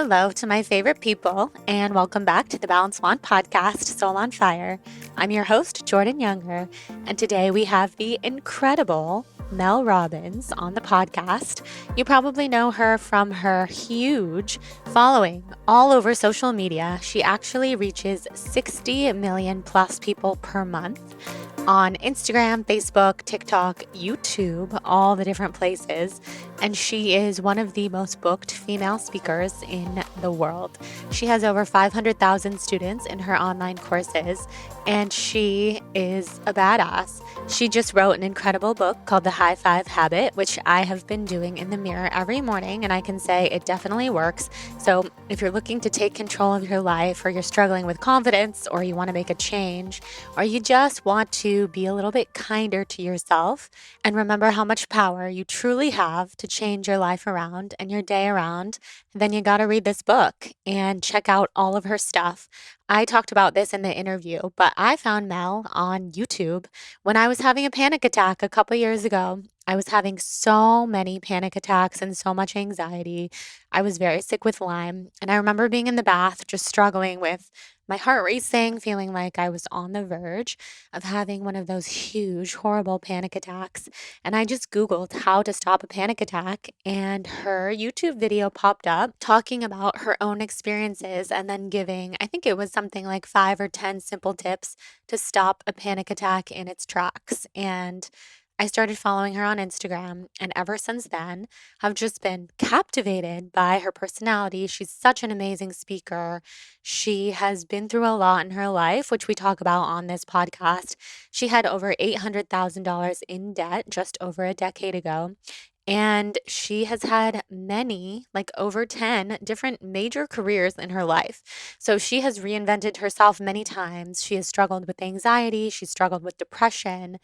Hello to my favorite people, and welcome back to the Balance One podcast, Soul on Fire. I'm your host, Jordan Younger, and today we have the incredible Mel Robbins on the podcast. You probably know her from her huge following all over social media. She actually reaches 60 million plus people per month on Instagram, Facebook, TikTok, YouTube, all the different places. And she is one of the most booked female speakers in the world. She has over 500,000 students in her online courses, and she is a badass. She just wrote an incredible book called The High Five Habit, which I have been doing in the mirror every morning, and I can say it definitely works. So if you're looking to take control of your life, or you're struggling with confidence, or you want to make a change, or you just want to be a little bit kinder to yourself and remember how much power you truly have to change your life around and your day around, then you got to read this book and check out all of her stuff. I talked about this in the interview, but I found Mel on YouTube when I was having a panic attack a couple years ago. I was having so many panic attacks and so much anxiety. I was very sick with Lyme, and I remember being in the bath just struggling with my heart racing, feeling like I was on the verge of having one of those huge, horrible panic attacks. And I just Googled how to stop a panic attack, and her YouTube video popped up talking about her own experiences and then giving, I think it was something like 5 or 10 simple tips to stop a panic attack in its tracks. And I started following her on Instagram, and ever since then, have just been captivated by her personality. She's such an amazing speaker. She has been through a lot in her life, which we talk about on this podcast. She had over $800,000 in debt just over a decade ago. And she has had many, like over 10 different major careers in her life. So she has reinvented herself many times. She has struggled with anxiety, she's struggled with depression,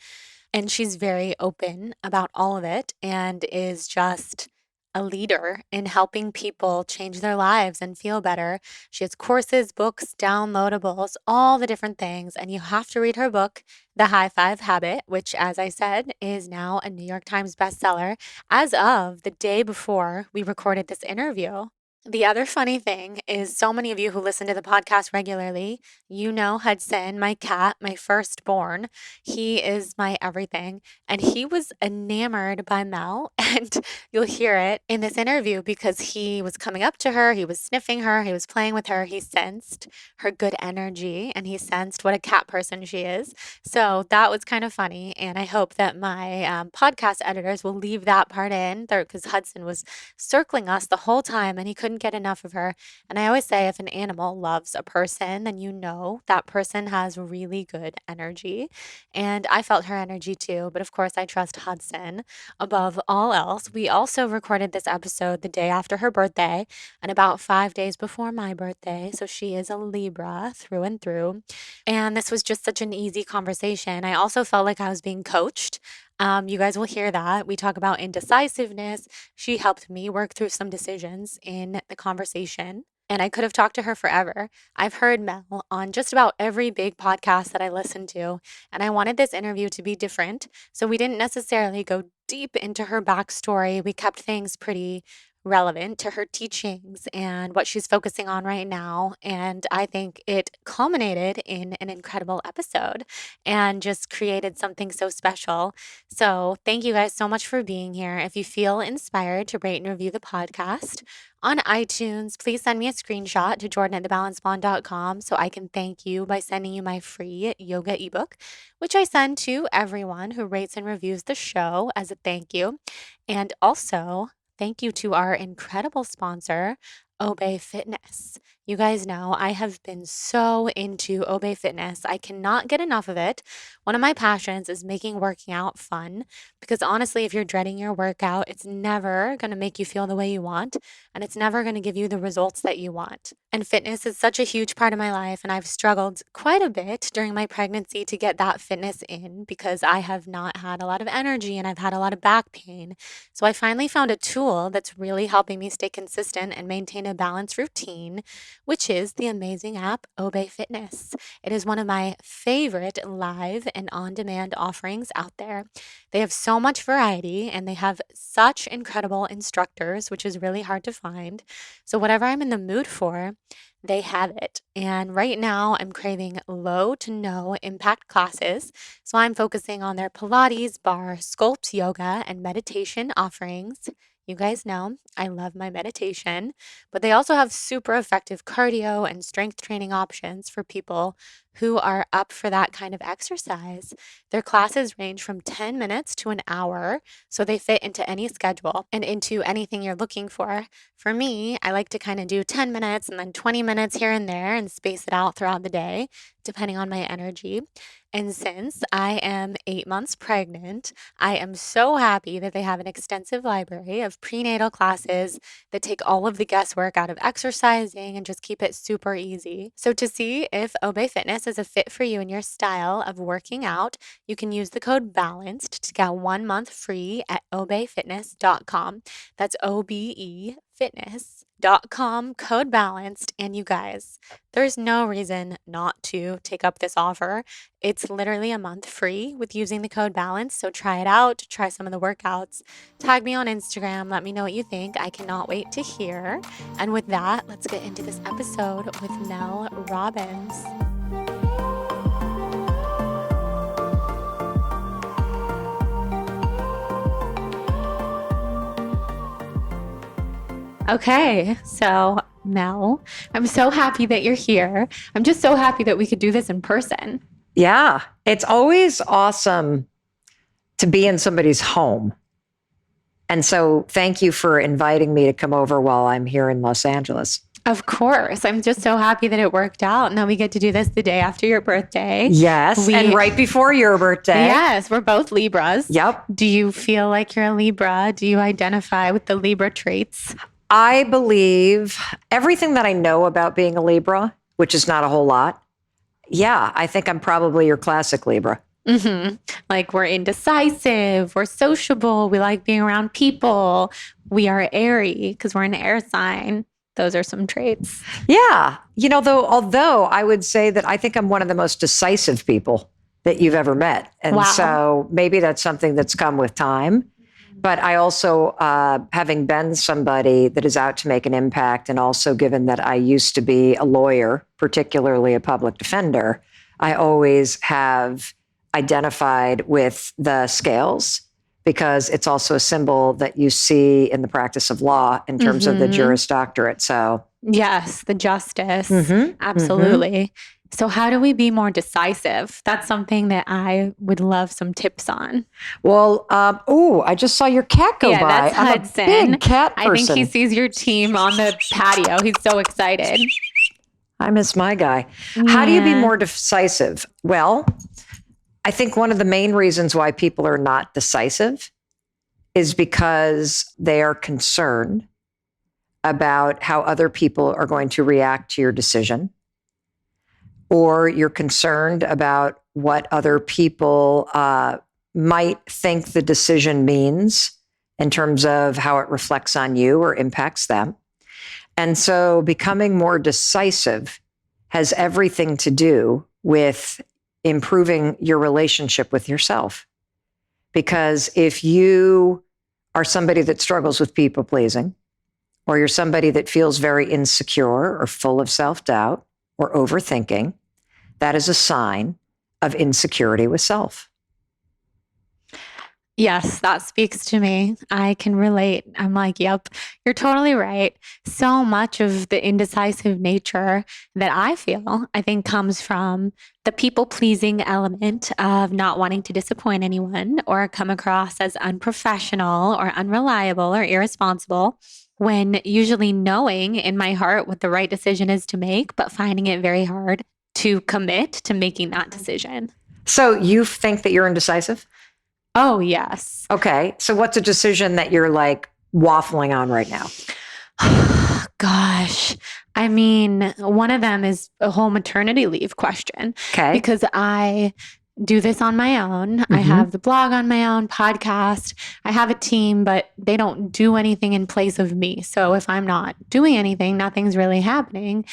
and she's very open about all of it and is just a leader in helping people change their lives and feel better. She has courses, books, downloadables, all the different things. And you have to read her book, The High Five Habit, which, as I said, is now a New York Times bestseller as of the day before we recorded this interview. The other funny thing is, so many of you who listen to the podcast regularly, you know Hudson, my cat, my firstborn. He is my everything. And he was enamored by Mel. And you'll hear it in this interview because he was coming up to her, he was sniffing her, he was playing with her. He sensed her good energy and he sensed what a cat person she is. So that was kind of funny. And I hope that my podcast editors will leave that part in there, because Hudson was circling us the whole time and he couldn't get enough of her. And I always say, if an animal loves a person, then you know that person has really good energy. And I felt her energy too. But of course, I trust Hudson above all else. We also recorded this episode the day after her birthday and about 5 days before my birthday. So she is a Libra through and through. And this was just such an easy conversation. I also felt like I was being coached. You guys will hear that. We talk about indecisiveness. She helped me work through some decisions in the conversation. And I could have talked to her forever. I've heard Mel on just about every big podcast that I listen to, and I wanted this interview to be different. So we didn't necessarily go deep into her backstory. We kept things pretty relevant to her teachings and what she's focusing on right now. And I think it culminated in an incredible episode and just created something so special. So thank you guys so much for being here. If you feel inspired to rate and review the podcast on iTunes, please send me a screenshot to jordan@thebalancebond.com so I can thank you by sending you my free yoga ebook, which I send to everyone who rates and reviews the show as a thank you. And also, thank you to our incredible sponsor, Obey Fitness. You guys know I have been so into Obey Fitness. I cannot get enough of it. One of my passions is making working out fun, because honestly, if you're dreading your workout, it's never going to make you feel the way you want, and it's never going to give you the results that you want. And fitness is such a huge part of my life, and I've struggled quite a bit during my pregnancy to get that fitness in because I have not had a lot of energy and I've had a lot of back pain. So I finally found a tool that's really helping me stay consistent and maintain a balanced routine, which is the amazing app Obey Fitness. It is one of my favorite live and on-demand offerings out there. They have so much variety and they have such incredible instructors, which is really hard to find. So whatever I'm in the mood for, they have it. And right now I'm craving low to no impact classes. So I'm focusing on their Pilates, bar, sculpt, yoga, and meditation offerings. You guys know I love my meditation, but they also have super effective cardio and strength training options for people who are up for that kind of exercise. Their classes range from 10 minutes to an hour, so they fit into any schedule and into anything you're looking for. For me, I like to kind of do 10 minutes and then 20 minutes here and there and space it out throughout the day, depending on my energy. And since I am 8 months pregnant, I am so happy that they have an extensive library of prenatal classes that take all of the guesswork out of exercising and just keep it super easy. So to see if Obey Fitness is a fit for you and your style of working out, you can use the code BALANCED to get 1 month free at obeyfitness.com. That's OBE fitness.com, code balanced. And you guys, there's no reason not to take up this offer. It's literally a month free with using the code balance. So try it out, try some of the workouts, tag me on Instagram, let me know what you think. I cannot wait to hear. And with that, let's get into this episode with Mel Robbins. Okay, so Mel, I'm so happy that you're here. I'm just so happy that we could do this in person. Yeah, it's always awesome to be in somebody's home. And so thank you for inviting me to come over while I'm here in Los Angeles. Of course. I'm just so happy that it worked out. And then we get to do this the day after your birthday. Yes, and right before your birthday. Yes, we're both Libras. Yep. Do you feel like you're a Libra? Do you identify with the Libra traits? I believe everything that I know about being a Libra, which is not a whole lot. Yeah, I think I'm probably your classic Libra. Mm-hmm. Like we're indecisive, we're sociable, we like being around people. We are airy because we're an air sign. Those are some traits. Yeah. Although I would say that I think I'm one of the most decisive people that you've ever met. And so maybe that's something that's come with time. But I also, having been somebody that is out to make an impact, and also given that I used to be a lawyer, particularly a public defender, I always have identified with the scales because it's also a symbol that you see in the practice of law in terms of the Juris Doctorate. So yes, the justice. Absolutely. So how do we be more decisive? That's something that I would love some tips on. Well, I just saw your cat go by. That's Hudson. I'm a big cat person. I think he sees your team on the patio. He's so excited. I miss my guy. Yeah. How do you be more decisive? Well, I think one of the main reasons why people are not decisive is because they are concerned about how other people are going to react to your decision. Or you're concerned about what other people might think the decision means in terms of how it reflects on you or impacts them. And so becoming more decisive has everything to do with improving your relationship with yourself. Because if you are somebody that struggles with people pleasing, or you're somebody that feels very insecure or full of self-doubt or overthinking, that is a sign of insecurity with self. Yes, that speaks to me. I can relate. I'm like, yep, you're totally right. So much of the indecisive nature that I feel, I think comes from the people-pleasing element of not wanting to disappoint anyone or come across as unprofessional or unreliable or irresponsible, when usually knowing in my heart what the right decision is to make, but finding it very hard to commit to making that decision. So you think that you're indecisive? Oh, yes. Okay. So what's a decision that you're like waffling on right now? Gosh. I mean, one of them is a whole maternity leave question. Okay. Because I do this on my own. I have the blog on my own, podcast. I have a team, but they don't do anything in place of me. So if I'm not doing anything, nothing's really happening.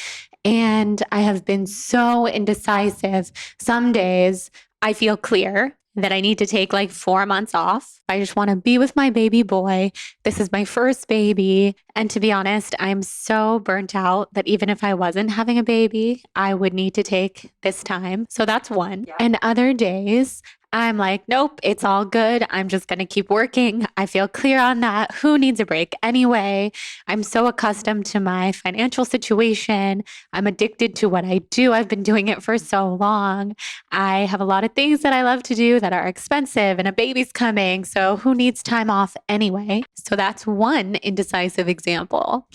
And I have been so indecisive. Some days I feel clear that I need to take like 4 months off. I just want to be with my baby boy. This is my first baby. And to be honest, I'm so burnt out that even if I wasn't having a baby, I would need to take this time. So that's one. Yeah. And other days, I'm like, nope, it's all good. I'm just going to keep working. I feel clear on that. Who needs a break anyway? I'm so accustomed to my financial situation. I'm addicted to what I do. I've been doing it for so long. I have a lot of things that I love to do that are expensive, and a baby's coming. So who needs time off anyway? So that's one indecisive example.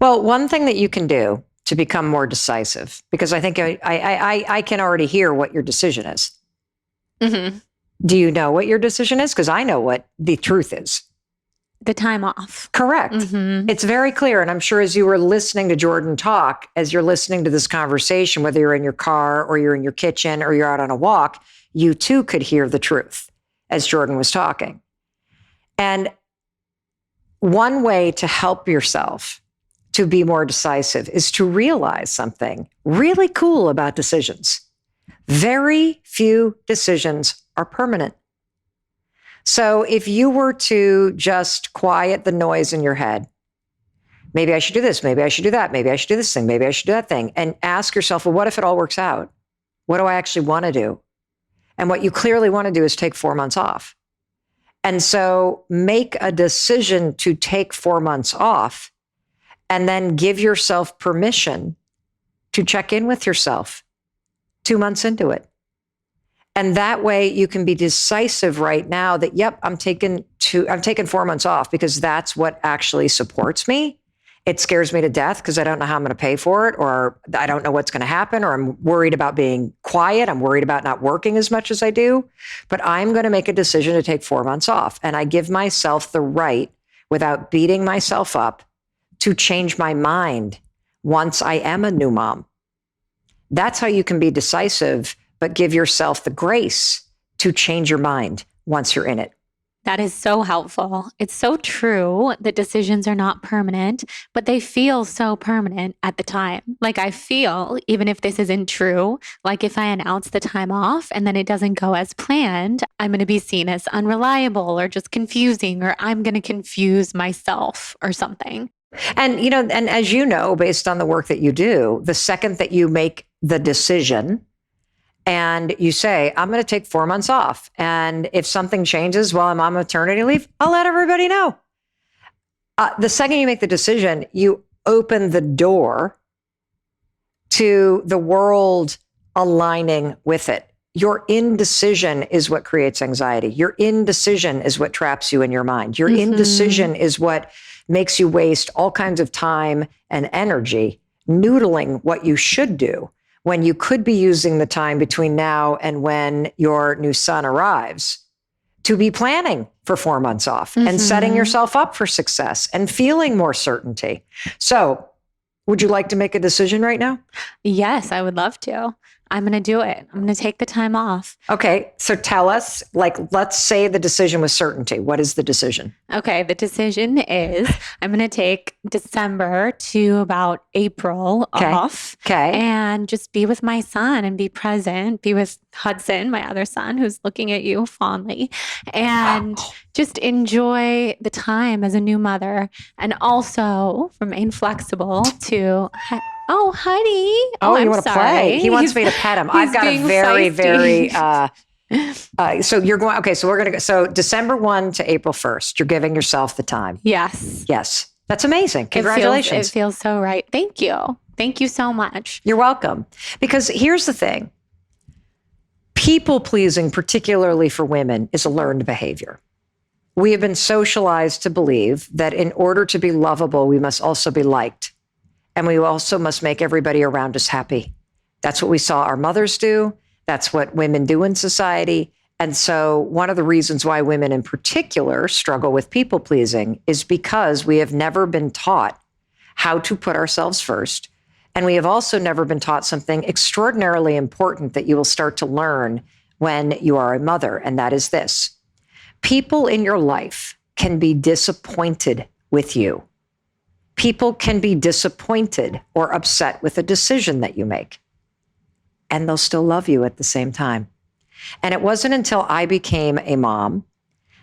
Well, one thing that you can do to become more decisive, because I think I can already hear what your decision is. Mm-hmm. Do you know what your decision is? Because I know what the truth is. The time off. Correct. Mm-hmm. It's very clear. And I'm sure as you were listening to Jordan talk, as you're listening to this conversation, whether you're in your car or you're in your kitchen or you're out on a walk, you too could hear the truth as Jordan was talking. And one way to help yourself to be more decisive is to realize something really cool about decisions. Very few decisions are permanent. So if you were to just quiet the noise in your head, maybe I should do this, maybe I should do that, maybe I should do this thing, maybe I should do that thing, and ask yourself, well, what if it all works out? What do I actually want to do? And what you clearly want to do is take 4 months off. And so make a decision to take 4 months off and then give yourself permission to check in with yourself 2 months into it. And that way you can be decisive right now that, yep, I'm taking 4 months off because that's what actually supports me. It scares me to death because I don't know how I'm going to pay for it, or I don't know what's going to happen, or I'm worried about being quiet. I'm worried about not working as much as I do, but I'm going to make a decision to take 4 months off. And I give myself the right, without beating myself up, to change my mind once I am a new mom. That's how you can be decisive, but give yourself the grace to change your mind once you're in it. That is so helpful. It's so true that decisions are not permanent, but they feel so permanent at the time. Like I feel, even if this isn't true, like if I announce the time off and then it doesn't go as planned, I'm going to be seen as unreliable or just confusing, or I'm going to confuse myself or something. And, you know, and as you know, based on the work that you do, the second that you make the decision and you say, I'm going to take 4 months off, and if something changes while I'm on maternity leave, I'll let everybody know. The second you make the decision, you open the door to the world aligning with it. Your indecision is what creates anxiety. Your indecision is what traps you in your mind. Your indecision is what makes you waste all kinds of time and energy noodling what you should do, when you could be using the time between now and when your new son arrives to be planning for 4 months off and setting yourself up for success and feeling more certainty. So, would you like to make a decision right now? Yes, I would love to. I'm going to do it. I'm going to take the time off. Okay. So tell us, let's say the decision was certainty. What is the decision? Okay. The decision is I'm going to take December to about April off. Okay. And just be with my son and be present, be with Hudson, my other son, who's looking at you fondly, and just enjoy the time as a new mother, and also remain flexible to... Oh, honey. Oh, you want to play? He wants me to pet him. I've got a very, feisty. So you're going, okay, so we're going to go. So December 1 to April 1st, you're giving yourself the time. Yes. Yes. That's amazing. Congratulations. It feels so right. Thank you. Thank you so much. You're welcome. Because here's the thing. People pleasing, particularly for women, is a learned behavior. We have been socialized to believe that in order to be lovable, we must also be liked. And we also must make everybody around us happy. That's what we saw our mothers do. That's what women do in society. And so one of the reasons why women in particular struggle with people pleasing is because we have never been taught how to put ourselves first. And we have also never been taught something extraordinarily important that you will start to learn when you are a mother, and that is this. People in your life can be disappointed with you. People can be disappointed or upset with a decision that you make, and they'll still love you at the same time. And it wasn't until I became a mom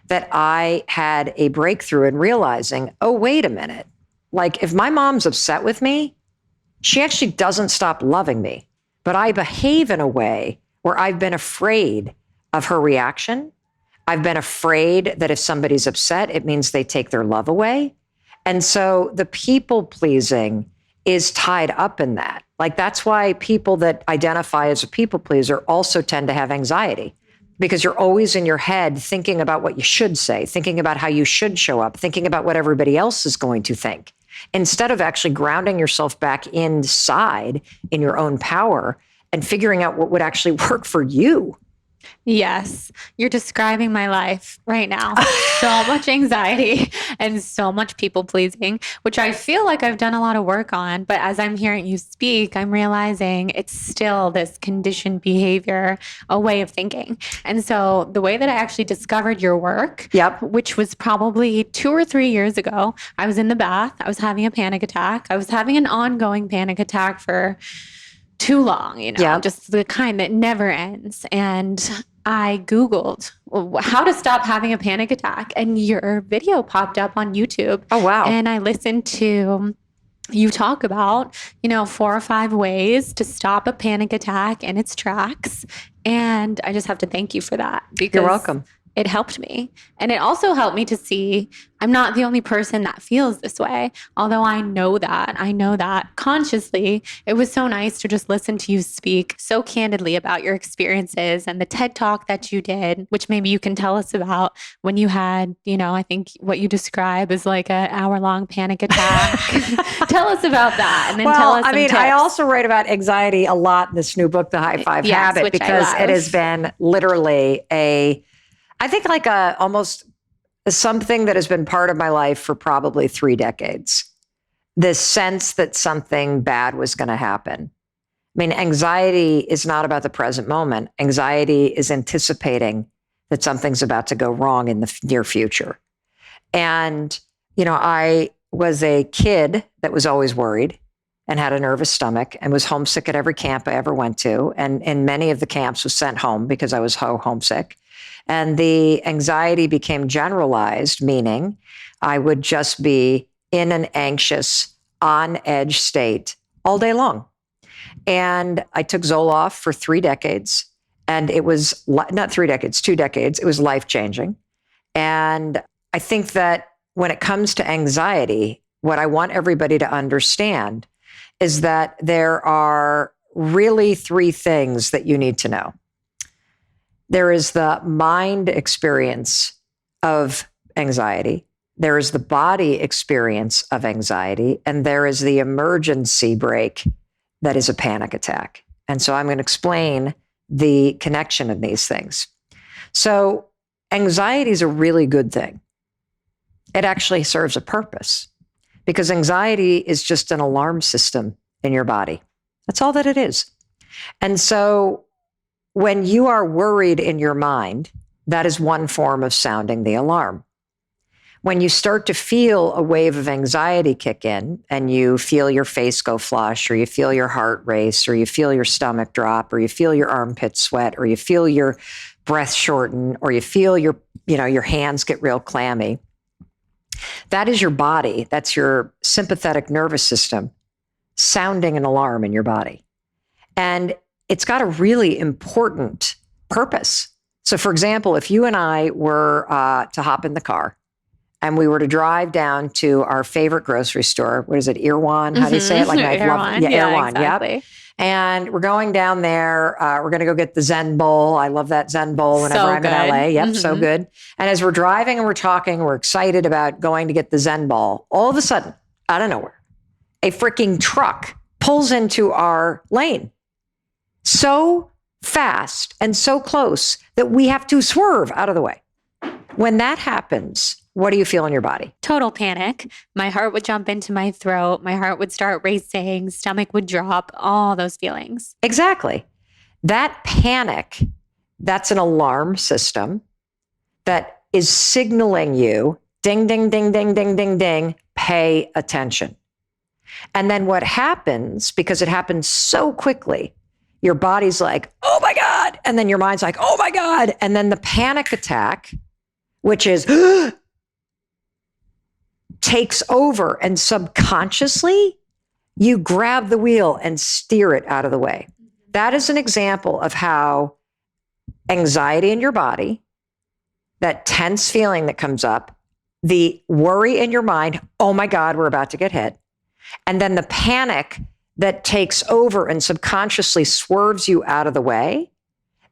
that I had a breakthrough in realizing, oh, wait a minute. Like, if my mom's upset with me, she actually doesn't stop loving me. But I behave in a way where I've been afraid of her reaction. I've been afraid that if somebody's upset, it means they take their love away. And so the people pleasing is tied up in that. Like, that's why people that identify as a people pleaser also tend to have anxiety, because you're always in your head thinking about what you should say, thinking about how you should show up, thinking about what everybody else is going to think, instead of actually grounding yourself back inside in your own power and figuring out what would actually work for you. Yes, you're describing my life right now. So much anxiety and so much people pleasing, which I feel like I've done a lot of work on. But as I'm hearing you speak, I'm realizing it's still this conditioned behavior, a way of thinking. And so the way that I actually discovered your work, which was probably 2 or 3 years ago, I was in the bath. I was having a panic attack. I was having an ongoing panic attack for too long, just the kind that never ends. And I Googled how to stop having a panic attack, and your video popped up on YouTube. Oh, wow. And I listened to you talk about, 4 or 5 ways to stop a panic attack in its tracks. And I just have to thank you for that, because you're welcome. It helped me. And it also helped me to see I'm not the only person that feels this way. Although I know that consciously. It was so nice to just listen to you speak so candidly about your experiences and the TED Talk that you did, which maybe you can tell us about, when you had, I think what you describe as like an hour-long panic attack. Tell us about that. And then tell us some tips. I also write about anxiety a lot in this new book, The High Five Habit, because it has been literally almost something that has been part of my life for probably 3 decades. This sense that something bad was going to happen. I mean, anxiety is not about the present moment. Anxiety is anticipating that something's about to go wrong in the near future. And, I was a kid that was always worried and had a nervous stomach and was homesick at every camp I ever went to. And in many of the camps was sent home because I was homesick. And the anxiety became generalized, meaning I would just be in an anxious, on edge state all day long. And I took Zoloft for 3 decades, and it was not 3 decades, 2 decades. It was life-changing. And I think that when it comes to anxiety, what I want everybody to understand is that there are really 3 things that you need to know. There is the mind experience of anxiety. There is the body experience of anxiety. And there is the emergency brake that is a panic attack. And so I'm going to explain the connection of these things. So anxiety is a really good thing. It actually serves a purpose, because anxiety is just an alarm system in your body. That's all that it is. And so when you are worried in your mind, that is one form of sounding the alarm. When you start to feel a wave of anxiety kick in, and you feel your face go flush, or you feel your heart race, or you feel your stomach drop, or you feel your armpits sweat, or you feel your breath shorten, or you feel your hands get real clammy, that is your body. That's your sympathetic nervous system sounding an alarm in your body. And it's got a really important purpose. So, for example, if you and I were to hop in the car and we were to drive down to our favorite grocery store, what is it, Erewhon? How do you say it? Erewhon. Erewhon. Exactly. Yep. And we're going down there. We're going to go get the Zen Bowl. I love that Zen Bowl whenever I'm in LA. Yep, so good. And as we're driving and we're talking, we're excited about going to get the Zen Bowl. All of a sudden, out of nowhere, a freaking truck pulls into our lane so fast and so close that we have to swerve out of the way. When that happens, what do you feel in your body? Total panic. My heart would jump into my throat. My heart would start racing. Stomach would drop. All those feelings. Exactly. That panic that's an alarm system that is signaling you, ding, ding, ding, ding, ding, ding, ding, pay attention. And then what happens, because it happens so quickly, your body's like, oh my God. And then your mind's like, oh my God. And then the panic attack, which is takes over, and subconsciously you grab the wheel and steer it out of the way. That is an example of how anxiety in your body, that tense feeling that comes up, the worry in your mind, oh my God, we're about to get hit. And then the panic that takes over and subconsciously swerves you out of the way.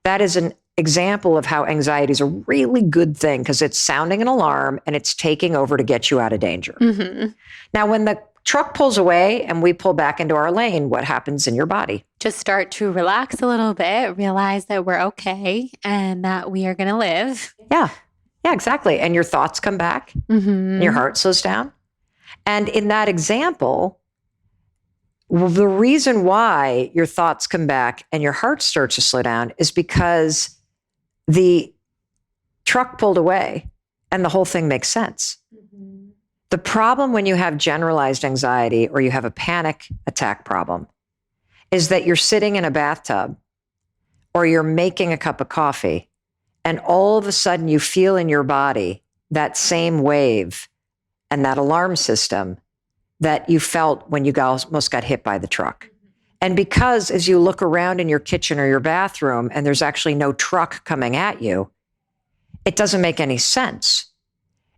That is an example of how anxiety is a really good thing, because it's sounding an alarm and it's taking over to get you out of danger. Mm-hmm. Now, when the truck pulls away and we pull back into our lane, what happens in your body? Just start to relax a little bit, realize that we're okay and that we are going to live. Yeah, exactly. And your thoughts come back, and your heart slows down. And in that example, the reason why your thoughts come back and your heart starts to slow down is because the truck pulled away and the whole thing makes sense. Mm-hmm. The problem when you have generalized anxiety or you have a panic attack problem is that you're sitting in a bathtub or you're making a cup of coffee, and all of a sudden you feel in your body that same wave and that alarm system that you felt when you almost got hit by the truck. And because as you look around in your kitchen or your bathroom and there's actually no truck coming at you, it doesn't make any sense.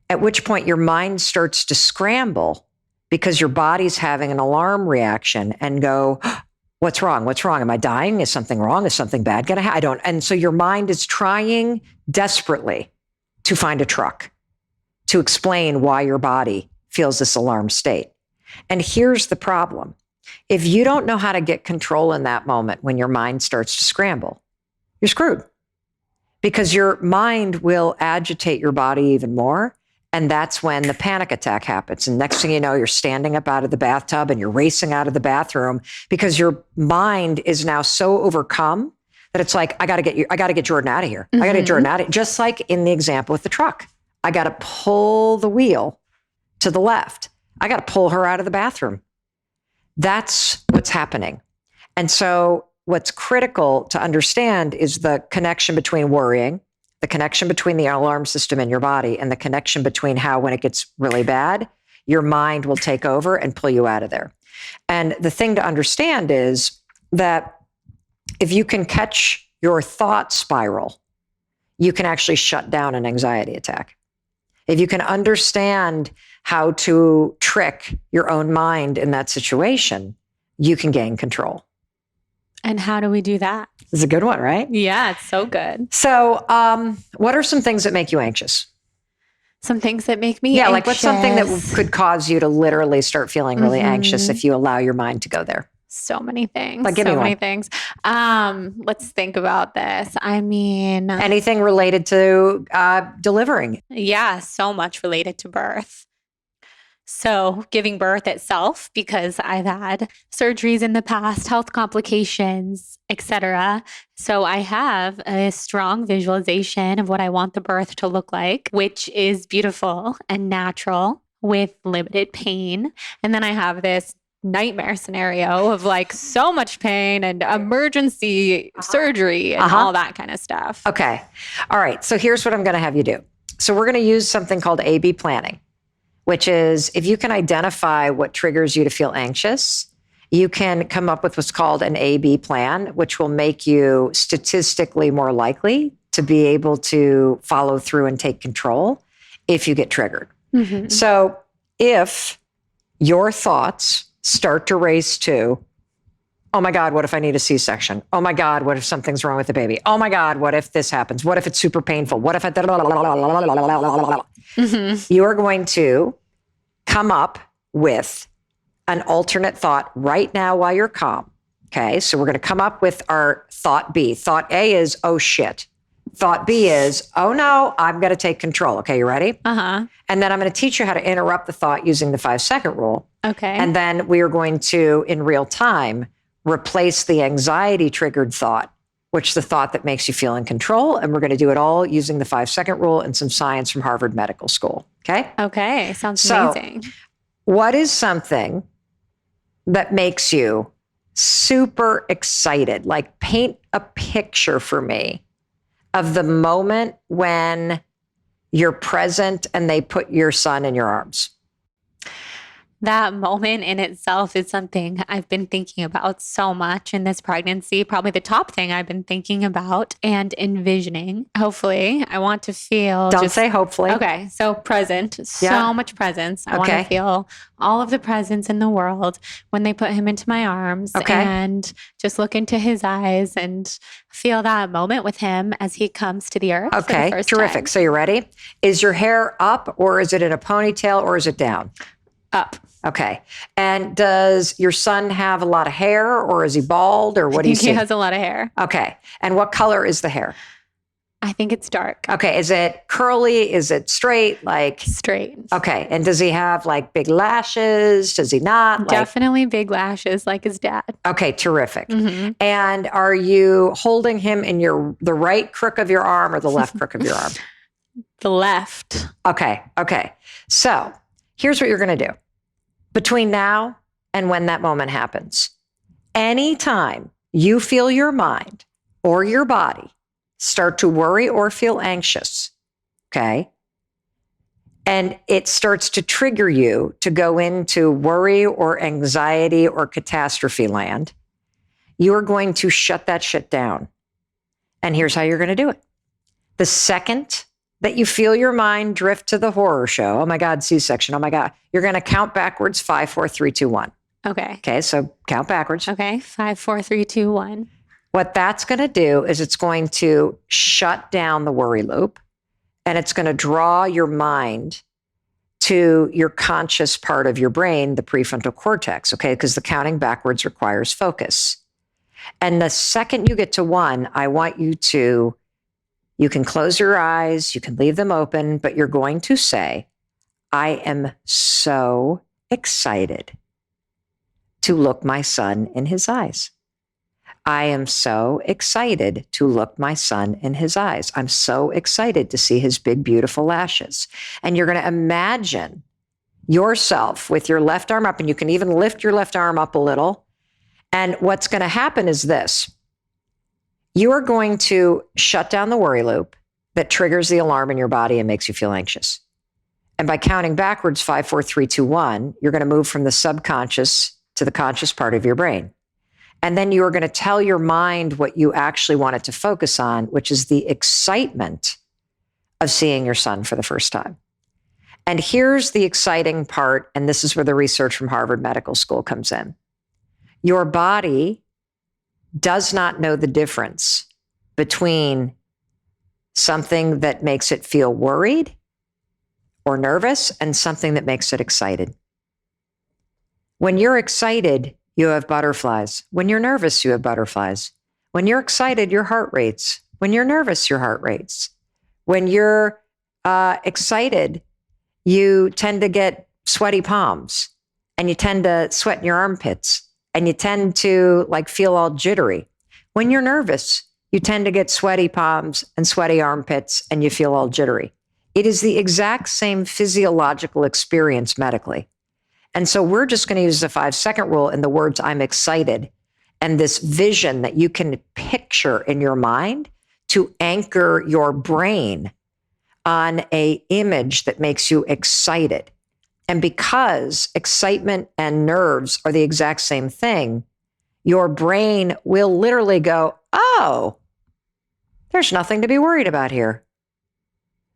At which point your mind starts to scramble because your body's having an alarm reaction and go, what's wrong? What's wrong? Am I dying? Is something wrong? Is something bad going to happen? And so your mind is trying desperately to find a truck to explain why your body feels this alarm state. And here's the problem. If you don't know how to get control in that moment when your mind starts to scramble, you're screwed, because your mind will agitate your body even more. And that's when the panic attack happens. And next thing you know, you're standing up out of the bathtub and you're racing out of the bathroom because your mind is now so overcome that it's like, I got to get Jordan out of here. Mm-hmm. I got to get Jordan out of here. Just like in the example with the truck, I got to pull the wheel to the left. I got to pull her out of the bathroom. That's what's happening. And so what's critical to understand is the connection between worrying, the connection between the alarm system in your body, and the connection between how, when it gets really bad, your mind will take over and pull you out of there. And the thing to understand is that if you can catch your thought spiral, you can actually shut down an anxiety attack. If you can understand how to trick your own mind in that situation, you can gain control. And how do we do that? It's a good one, right? Yeah, it's so good. So what are some things that make you anxious? Some things that make me anxious. Like what's something that could cause you to literally start feeling really anxious if you allow your mind to go there? So many things. Like, give me one. Things. Let's think about this. I mean, anything related to delivering? Yeah, so much related to birth. So giving birth itself, because I've had surgeries in the past, health complications, etc. So I have a strong visualization of what I want the birth to look like, which is beautiful and natural with limited pain. And then I have this nightmare scenario of like so much pain and emergency surgery and all that kind of stuff. Okay. All right. So here's what I'm going to have you do. So we're going to use something called A/B planning, which is if you can identify what triggers you to feel anxious, you can come up with what's called an A/B plan, which will make you statistically more likely to be able to follow through and take control if you get triggered. Mm-hmm. So if your thoughts start to race to, oh my God, what if I need a C-section? Oh my God, what if something's wrong with the baby? Oh my God, what if this happens? What if it's super painful? What if I... Mm-hmm. You are going to come up with an alternate thought right now while you're calm. Okay, so we're going to come up with our thought B. Thought A is, oh shit. Thought B is, oh no, I'm going to take control. Okay, you ready? Uh-huh. And then I'm going to teach you how to interrupt the thought using the 5-second rule. Okay. And then we are going to, in real time, replace the anxiety triggered thought which is the thought that makes you feel in control. And we're going to do it all using the 5-second rule and some science from Harvard Medical School. Okay? Okay. Sounds amazing. What is something that makes you super excited? Like, paint a picture for me of the moment when you're present and they put your son in your arms. That moment in itself is something I've been thinking about so much in this pregnancy. Probably the top thing I've been thinking about and envisioning. Hopefully, I want to feel. Don't say hopefully. Okay. So present, so much presence. I want to feel all of the presence in the world when they put him into my arms and just look into his eyes and feel that moment with him as he comes to the earth. Okay. For the first Terrific. time. So you ready? Is your hair up or is it in a ponytail or is it down? Up. Okay. And does your son have a lot of hair or is he bald or what do you see? He has a lot of hair. Okay. And what color is the hair? I think it's dark. Okay. Is it curly? Is it straight? Like straight. Okay. And does he have like big lashes? Does he not? Definitely big lashes like his dad. Okay. Terrific. Mm-hmm. And are you holding him in the right crook of your arm or the left crook of your arm? The left. Okay. Okay. So here's what you're going to do. Between now and when that moment happens, anytime you feel your mind or your body start to worry or feel anxious, okay, and it starts to trigger you to go into worry or anxiety or catastrophe land, you are going to shut that shit down. And here's how you're going to do it. The second that you feel your mind drift to the horror show. Oh my God, C-section. Oh my God. You're going to count backwards, 5, 4, 3, 2, 1. Okay. Okay. So count backwards. Okay. 5, 4, 3, 2, 1. What that's going to do is it's going to shut down the worry loop and it's going to draw your mind to your conscious part of your brain, the prefrontal cortex. Okay. Because the counting backwards requires focus. And the second you get to 1, I want you can close your eyes, you can leave them open, but you're going to say, I am so excited to look my son in his eyes. I am so excited to look my son in his eyes. I'm so excited to see his big, beautiful lashes. And you're going to imagine yourself with your left arm up, and you can even lift your left arm up a little. And what's going to happen is this. You are going to shut down the worry loop that triggers the alarm in your body and makes you feel anxious. And by counting backwards, 5, 4, 3, 2, 1, you're going to move from the subconscious to the conscious part of your brain. And then you are going to tell your mind what you actually want it to focus on, which is the excitement of seeing your son for the first time. And here's the exciting part, and this is where the research from Harvard Medical School comes in. Your body does not know the difference between something that makes it feel worried or nervous and something that makes it excited. When you're excited, you have butterflies. When you're nervous, you have butterflies. When you're excited, your heart rates. When you're nervous, your heart rates. When you're excited, you tend to get sweaty palms and you tend to sweat in your armpits. And you tend to feel all jittery. When you're nervous, you tend to get sweaty palms and sweaty armpits and you feel all jittery. It is the exact same physiological experience medically. And so we're just going to use the 5-second rule in the words, I'm excited. And this vision that you can picture in your mind to anchor your brain on an image that makes you excited. And because excitement and nerves are the exact same thing, your brain will literally go, oh, there's nothing to be worried about here.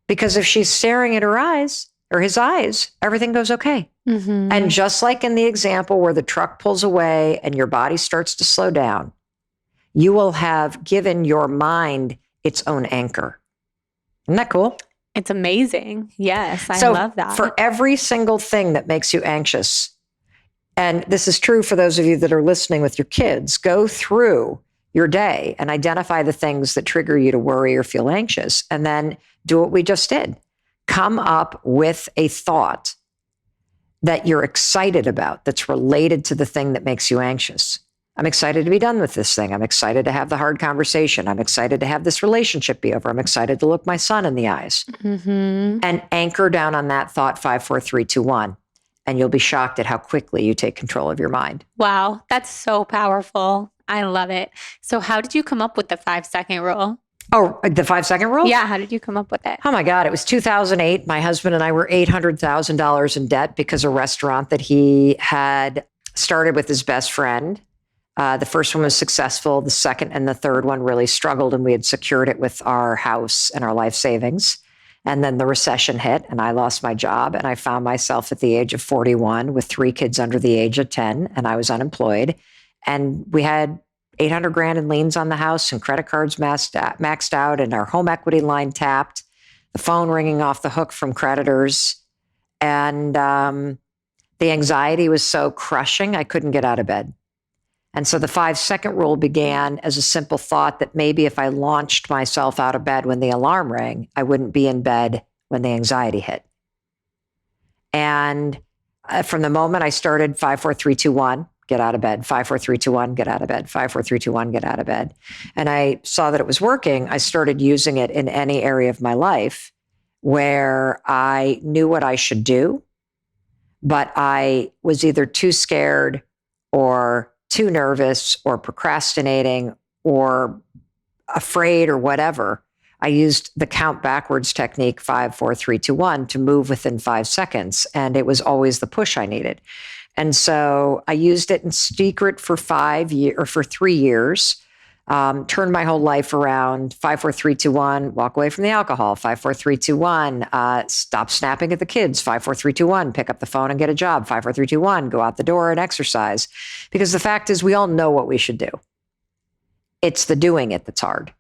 Because if she's staring at her eyes or his eyes, everything goes okay. Mm-hmm. And just like in the example where the truck pulls away and your body starts to slow down, you will have given your mind its own anchor. Isn't that cool? It's amazing. Yes, I love that. For every single thing that makes you anxious, and this is true for those of you that are listening with your kids, go through your day and identify the things that trigger you to worry or feel anxious, and then do what we just did. Come up with a thought that you're excited about that's related to the thing that makes you anxious. I'm excited to be done with this thing. I'm excited to have the hard conversation. I'm excited to have this relationship be over. I'm excited to look my son in the eyes. And anchor down on that thought 5, 4, 3, 2, 1. And you'll be shocked at how quickly you take control of your mind. Wow, that's so powerful. I love it. So how did you come up with the 5-second rule? Oh, the 5-second rule? Yeah, how did you come up with it? Oh my God, it was 2008. My husband and I were $800,000 in debt because a restaurant that he had started with his best friend. The first one was successful. The second and the third one really struggled, and we had secured it with our house and our life savings. And then the recession hit and I lost my job, and I found myself at the age of 41 with 3 kids under the age of 10, and I was unemployed. And we had 800 grand in liens on the house and credit cards maxed out and our home equity line tapped, the phone ringing off the hook from creditors. And the anxiety was so crushing, I couldn't get out of bed. And so the 5-second rule began as a simple thought that maybe if I launched myself out of bed when the alarm rang, I wouldn't be in bed when the anxiety hit. And from the moment I started 5, 4, 3, 2, 1, get out of bed, 5, 4, 3, 2, 1, get out of bed, 5, 4, 3, 2, 1, get out of bed. And I saw that it was working. I started using it in any area of my life where I knew what I should do, but I was either too scared or too nervous or procrastinating or afraid or whatever. I used the count backwards technique, 5, 4, 3, 2, 1, to move within 5 seconds. And it was always the push I needed. And so I used it in secret for 3 years, turned my whole life around. 5, 4, 3, 2, 1, walk away from the alcohol. 5, 4, 3, 2, 1, stop snapping at the kids. 5, 4, 3, 2, 1, pick up the phone and get a job. 5, 4, 3, 2, 1, go out the door and exercise. Because the fact is, we all know what we should do. It's the doing it that's hard.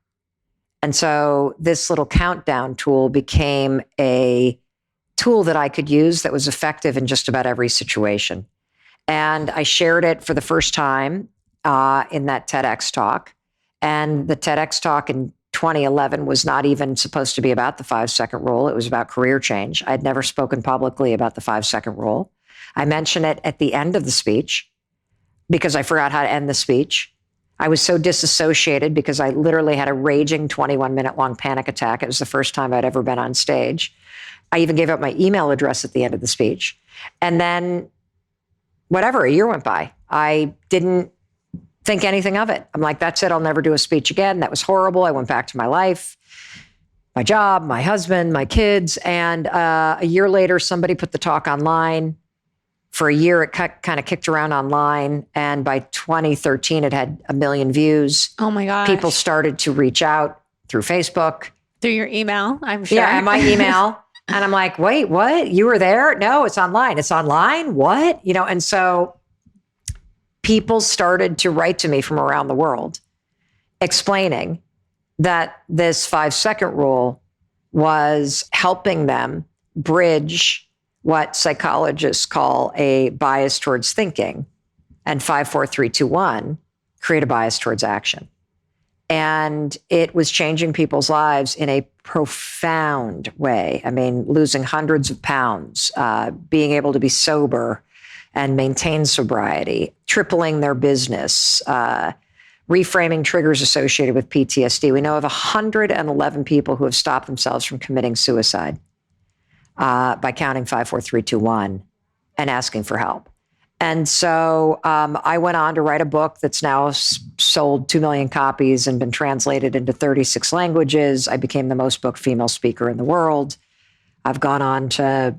And so this little countdown tool became a tool that I could use that was effective in just about every situation. And I shared it for the first time in that TEDx talk. And the TEDx talk in 2011 was not even supposed to be about the 5-second rule. It was about career change. I'd never spoken publicly about the 5-second rule. I mentioned it at the end of the speech because I forgot how to end the speech. I was so disassociated because I literally had a raging 21-minute long panic attack. It was the first time I'd ever been on stage. I even gave up my email address at the end of the speech. And then a year went by. I didn't think anything of it. I'm like, that's it. I'll never do a speech again. That was horrible. I went back to my life, my job, my husband, my kids. And a year later, somebody put the talk online. For a year, it kind of kicked around online. And by 2013, it had 1 million views. Oh my gosh. People started to reach out through Facebook. Through your email, I'm sure. Yeah, and my email. And I'm like, wait, what? You were there? No, it's online. It's online? What? And so people started to write to me from around the world explaining that this 5-second rule was helping them bridge what psychologists call a bias towards thinking, and 5, 4, 3, 2, 1 create a bias towards action. And it was changing people's lives in a profound way. I mean, losing hundreds of pounds, being able to be sober and maintain sobriety, tripling their business, reframing triggers associated with PTSD. We know of 111 people who have stopped themselves from committing suicide by counting 5, 4, 3, 2, 1 and asking for help. And so I went on to write a book that's now sold 2 million copies and been translated into 36 languages. I became the most booked female speaker in the world. I've gone on to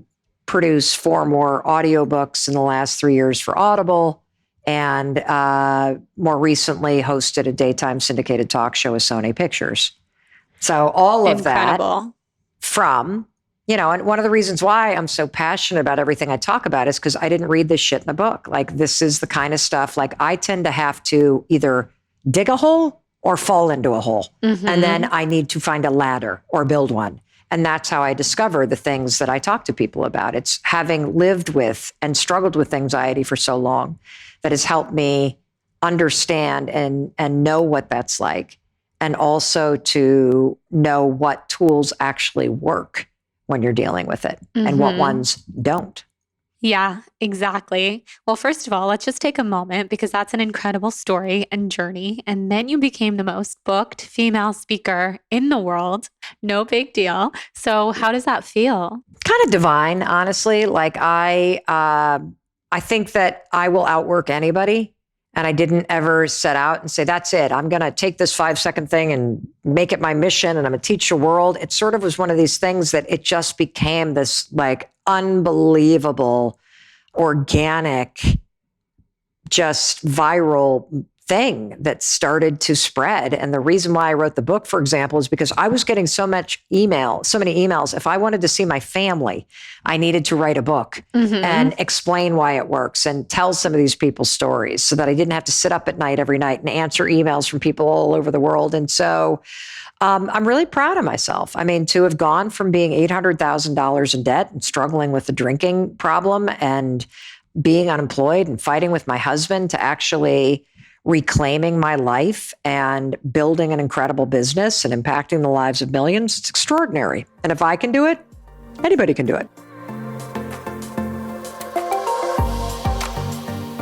produce 4 more audiobooks in the last 3 years for Audible, and more recently hosted a daytime syndicated talk show with Sony Pictures. So all of Incredible. that from... and one of the reasons why I'm so passionate about everything I talk about is because I didn't read this shit in a book. Like, this is the kind of stuff, like, I tend to have to either dig a hole or fall into a hole. Mm-hmm. And then I need to find a ladder or build one. And that's how I discover the things that I talk to people about. It's having lived with and struggled with anxiety for so long that has helped me understand and know what that's like. And also to know what tools actually work when you're dealing with it, and what ones don't. Yeah, exactly. Well, first of all, let's just take a moment because that's an incredible story and journey. And then you became the most booked female speaker in the world. No big deal. So, how does that feel? Kind of divine, honestly. Like I think that I will outwork anybody. And I didn't ever set out and say, that's it. I'm going to take this 5-second thing and make it my mission. And I'm going to teach the world. It sort of was one of these things that it just became this like unbelievable, organic, just viral thing that started to spread. And the reason why I wrote the book, for example, is because I was getting so many emails. If I wanted to see my family, I needed to write a book and explain why it works and tell some of these people's stories so that I didn't have to sit up at night every night and answer emails from people all over the world. And so I'm really proud of myself. I mean, to have gone from being $800,000 in debt and struggling with the drinking problem and being unemployed and fighting with my husband to actually reclaiming my life and building an incredible business and impacting the lives of millions, it's extraordinary. And if I can do it, anybody can do it.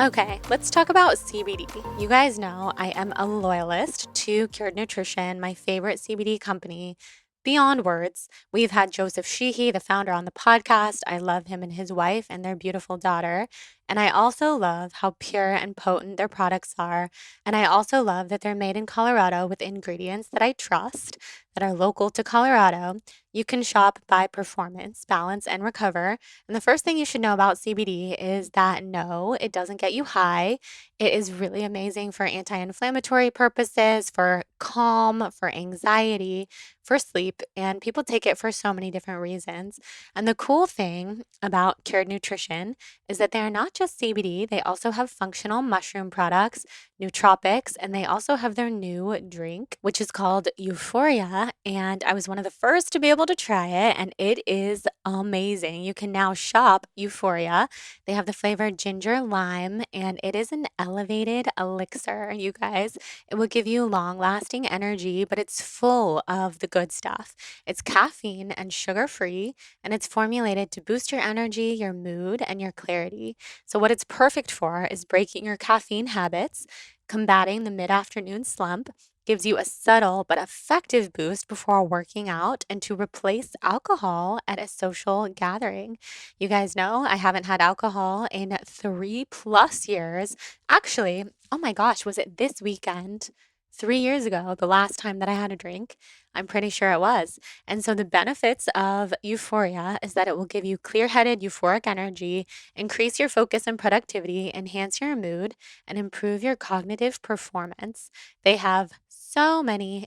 Okay, let's talk about CBD. You guys know I am a loyalist to Cured Nutrition, my favorite CBD company. Beyond words. We've had Joseph Sheehy, the founder, on the podcast. I love him and his wife and their beautiful daughter. And I also love how pure and potent their products are. And I also love that they're made in Colorado with ingredients that I trust, that are local to Colorado. You can shop by performance, balance, and recover. And the first thing you should know about CBD is that no, it doesn't get you high. It is really amazing for anti-inflammatory purposes, for calm, for anxiety, for sleep, and people take it for so many different reasons. And the cool thing about Cured Nutrition is that they are not just CBD, they also have functional mushroom products, nootropics, and they also have their new drink, which is called Euphoria. And I was one of the first to be able to try it, and it is amazing. You can now shop Euphoria. They have the flavor ginger lime, and it is an elevated elixir, you guys. It will give you long lasting energy, but it's full of the good stuff. It's caffeine and sugar free, and it's formulated to boost your energy, your mood, and your clarity. So, what it's perfect for is breaking your caffeine habits, combating the mid afternoon slump, gives you a subtle but effective boost before working out, and to replace alcohol at a social gathering. You guys know I haven't had alcohol in 3+ years. Actually, oh my gosh, was it this weekend? 3 years ago, the last time that I had a drink. I'm pretty sure it was. And so the benefits of Euphoria is that it will give you clear-headed, euphoric energy, increase your focus and productivity, enhance your mood, and improve your cognitive performance. They have so many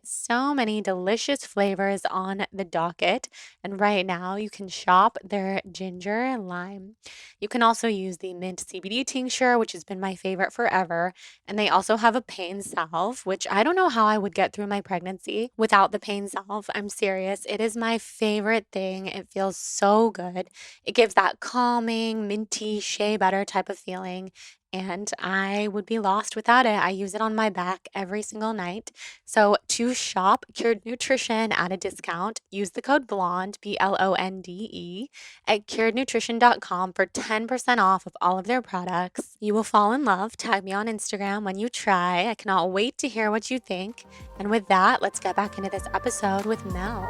delicious flavors on the docket. And right now you can shop their ginger and lime. You can also use the mint CBD tincture, which has been my favorite forever. And they also have a pain salve, which I don't know how I would get through my pregnancy without the pain salve. I'm serious. It is my favorite thing. It feels so good. It gives that calming, minty, shea butter type of feeling. And I would be lost without it. I use it on my back every single night. So to shop Cured Nutrition at a discount, use the code BLONDE, BLONDE, at curednutrition.com for 10% off of all of their products. You will fall in love. Tag me on Instagram when you try. I cannot wait to hear what you think. And with that, let's get back into this episode with Mel.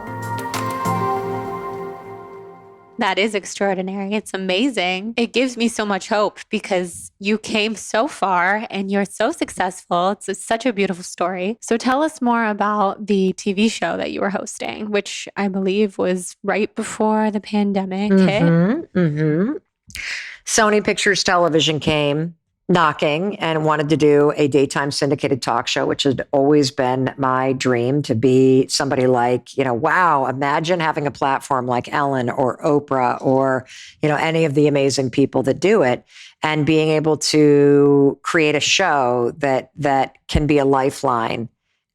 That is extraordinary. It's amazing. It gives me so much hope because you came so far and you're so successful. Such a beautiful story. So tell us more about the TV show that you were hosting, which I believe was right before the pandemic hit. Sony Pictures Television came knocking and wanted to do a daytime syndicated talk show, which had always been my dream, to be somebody like, wow, imagine having a platform like Ellen or Oprah or, any of the amazing people that do it, and being able to create a show that can be a lifeline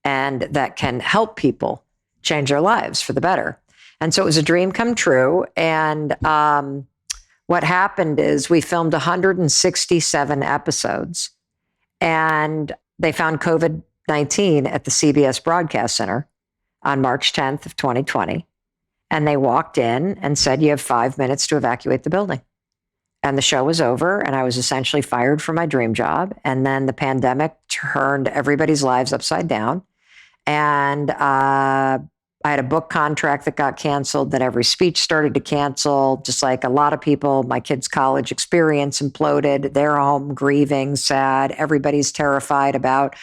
and that can help people change their lives for the better. And so it was a dream come true. And, what happened is we filmed 167 episodes, and they found COVID-19 at the CBS Broadcast Center on March 10th of 2020. And they walked in and said, you have 5 minutes to evacuate the building. and the show was over, and I was essentially fired from my dream job. And then the pandemic turned everybody's lives upside down. And I had a book contract that got canceled, then every speech started to cancel, just like a lot of people. My kids' college experience imploded. They're home grieving, sad. Everybody's terrified about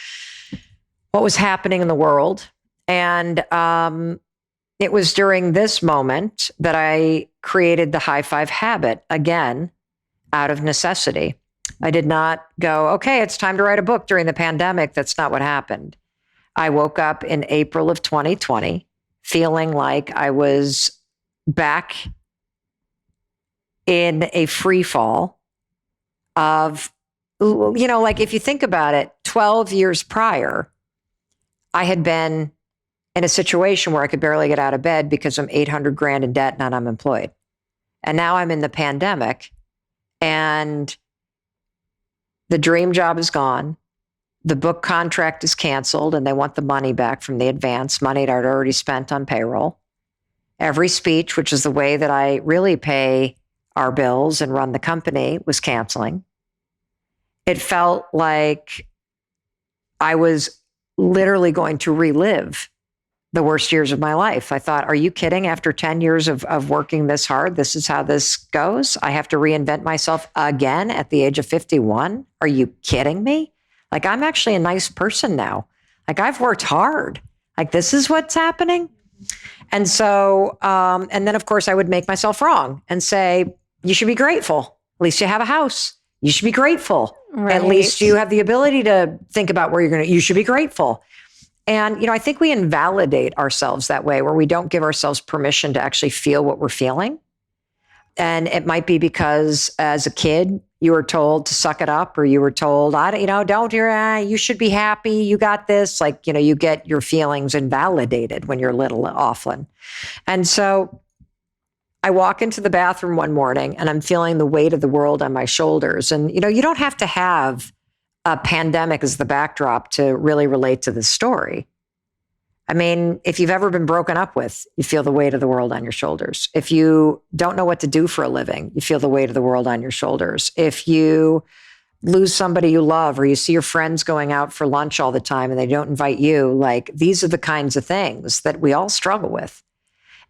what was happening in the world. And it was during this moment that I created the high five habit again, out of necessity. I did not go, okay, it's time to write a book during the pandemic. That's not what happened. I woke up in April of 2020 feeling like I was back in a free fall of, like if you think about it, 12 years prior, I had been in a situation where I could barely get out of bed because I'm 800 grand in debt and I'm unemployed. And now I'm in the pandemic and the dream job is gone. The book contract is canceled and they want the money back from the advance money that I'd already spent on payroll. Every speech, which is the way that I really pay our bills and run the company, was canceling. It felt like I was literally going to relive the worst years of my life. I thought, are you kidding? After 10 years of working this hard, this is how this goes? I have to reinvent myself again at the age of 51? Are you kidding me? Like, I'm actually a nice person now. Like, I've worked hard. Like, this is what's happening. And so, and then of course I would make myself wrong and say, you should be grateful. At least you have a house. You should be grateful. Right. At least you have the ability to think about where you should be grateful. And, I think we invalidate ourselves that way, where we don't give ourselves permission to actually feel what we're feeling. And it might be because as a kid, you were told to suck it up, or you were told, you should be happy. You got this. Like, you get your feelings invalidated when you're little often. And so I walk into the bathroom one morning and I'm feeling the weight of the world on my shoulders. And, you don't have to have a pandemic as the backdrop to really relate to this story. I mean, if you've ever been broken up with, you feel the weight of the world on your shoulders. If you don't know what to do for a living, you feel the weight of the world on your shoulders. If you lose somebody you love, or you see your friends going out for lunch all the time and they don't invite you, like, these are the kinds of things that we all struggle with.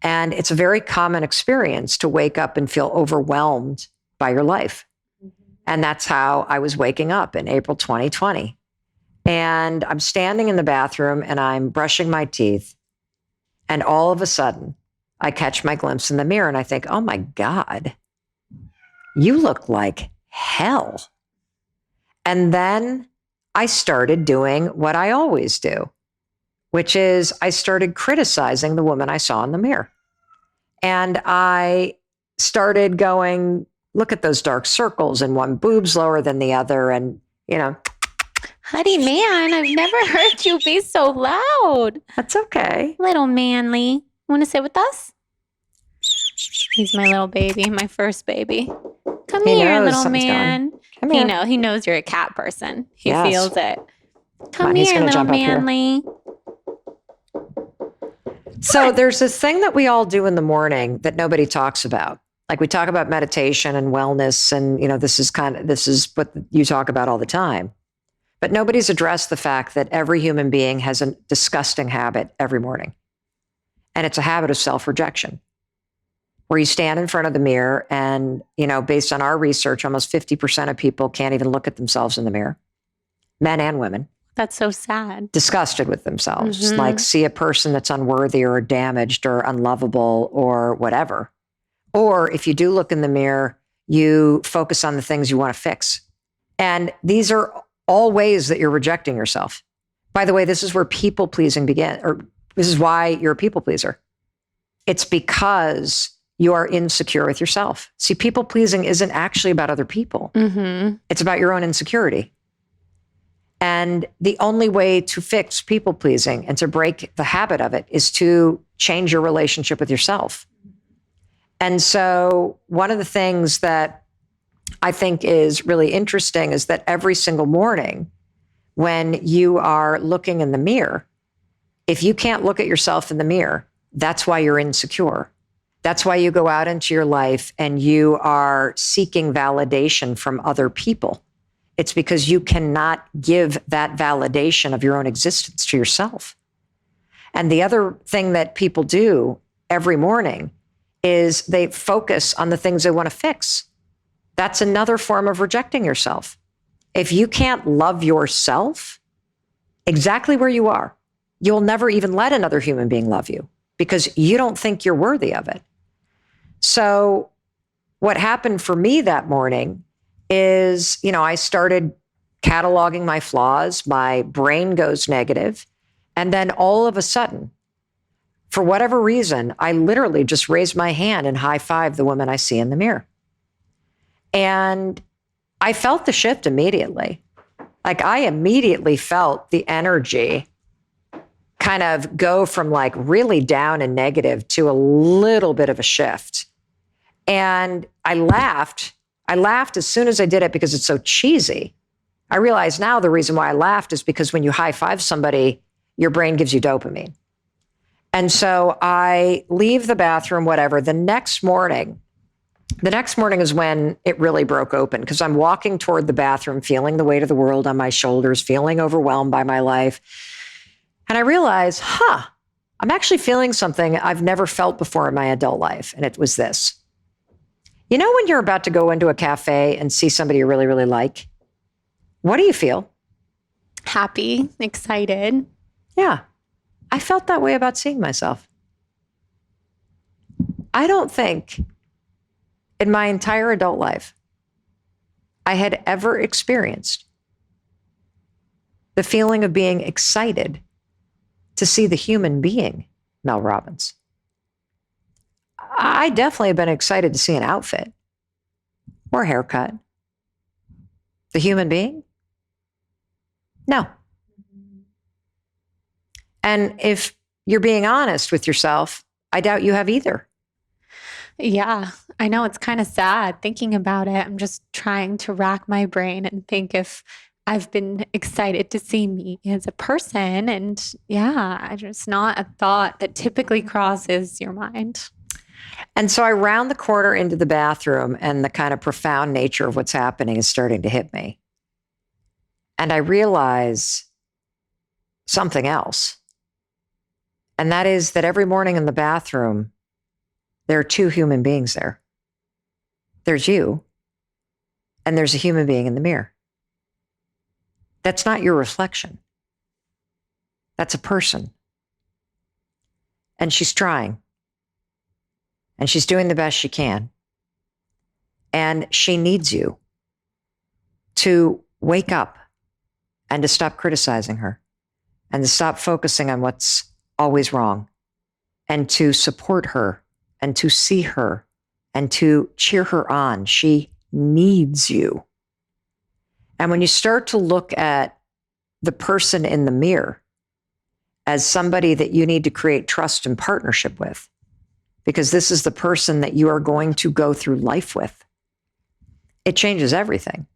And it's a very common experience to wake up and feel overwhelmed by your life. And that's how I was waking up in April 2020. And I'm standing in the bathroom and I'm brushing my teeth. And all of a sudden, I catch my glimpse in the mirror and I think, oh my God, you look like hell. And then I started doing what I always do, which is I started criticizing the woman I saw in the mirror. And I started going, look at those dark circles, and one boob's lower than the other. And, Honey, man, I've never heard you be so loud. That's okay. Little manly. Want to sit with us? He's my little baby, my first baby. Come here, little man. Come here. He knows you're a cat person. He feels it. Come here, little manly. So there's this thing that we all do in the morning that nobody talks about. Like, we talk about meditation and wellness, and this is what you talk about all the time. But nobody's addressed the fact that every human being has a disgusting habit every morning. And it's a habit of self-rejection, where you stand in front of the mirror and, based on our research, almost 50% of people can't even look at themselves in the mirror, men and women. That's so sad. Disgusted with themselves, like see a person that's unworthy or damaged or unlovable or whatever. Or if you do look in the mirror, you focus on the things you want to fix. And these are all ways that you're rejecting yourself. By the way, this is where people pleasing begins, or this is why you're a people pleaser. It's because you are insecure with yourself. See, people pleasing isn't actually about other people. It's about your own insecurity. And the only way to fix people pleasing and to break the habit of it is to change your relationship with yourself. And so one of the things that I think is really interesting is that every single morning when you are looking in the mirror, if you can't look at yourself in the mirror, that's why you're insecure. That's why you go out into your life and you are seeking validation from other people. It's because you cannot give that validation of your own existence to yourself. And the other thing that people do every morning is they focus on the things they want to fix. That's another form of rejecting yourself. If you can't love yourself exactly where you are, you'll never even let another human being love you because you don't think you're worthy of it. So what happened for me that morning is, I started cataloging my flaws. My brain goes negative. And then all of a sudden, for whatever reason, I literally just raised my hand and high-fived the woman I see in the mirror. And I felt the shift immediately. Like I immediately felt the energy kind of go from like really down and negative to a little bit of a shift. And I laughed. I laughed as soon as I did it because it's so cheesy. I realize now the reason why I laughed is because when you high-five somebody, your brain gives you dopamine. And so I leave the bathroom, whatever. The next morning is when it really broke open because I'm walking toward the bathroom, feeling the weight of the world on my shoulders, feeling overwhelmed by my life. And I realized, I'm actually feeling something I've never felt before in my adult life. And it was this. You know, when you're about to go into a cafe and see somebody you really, really like, what do you feel? Happy, excited. Yeah, I felt that way about seeing myself. I don't think in my entire adult life I had ever experienced the feeling of being excited to see the human being, Mel Robbins. I definitely have been excited to see an outfit or a haircut. The human being? No. And if you're being honest with yourself, I doubt you have either. Yeah, I know it's kind of sad thinking about it. I'm just trying to rack my brain and think if I've been excited to see me as a person. And yeah, it's just not a thought that typically crosses your mind. And so I round the corner into the bathroom and the kind of profound nature of what's happening is starting to hit me. And I realize something else. And that is that every morning in the bathroom, there are two human beings there. There's you, and there's a human being in the mirror. That's not your reflection. That's a person. And she's trying. And she's doing the best she can. And she needs you to wake up and to stop criticizing her and to stop focusing on what's always wrong and to support her and to see her and to cheer her on. She needs you. And when you start to look at the person in the mirror as somebody that you need to create trust and partnership with, because this is the person that you are going to go through life with, it changes everything.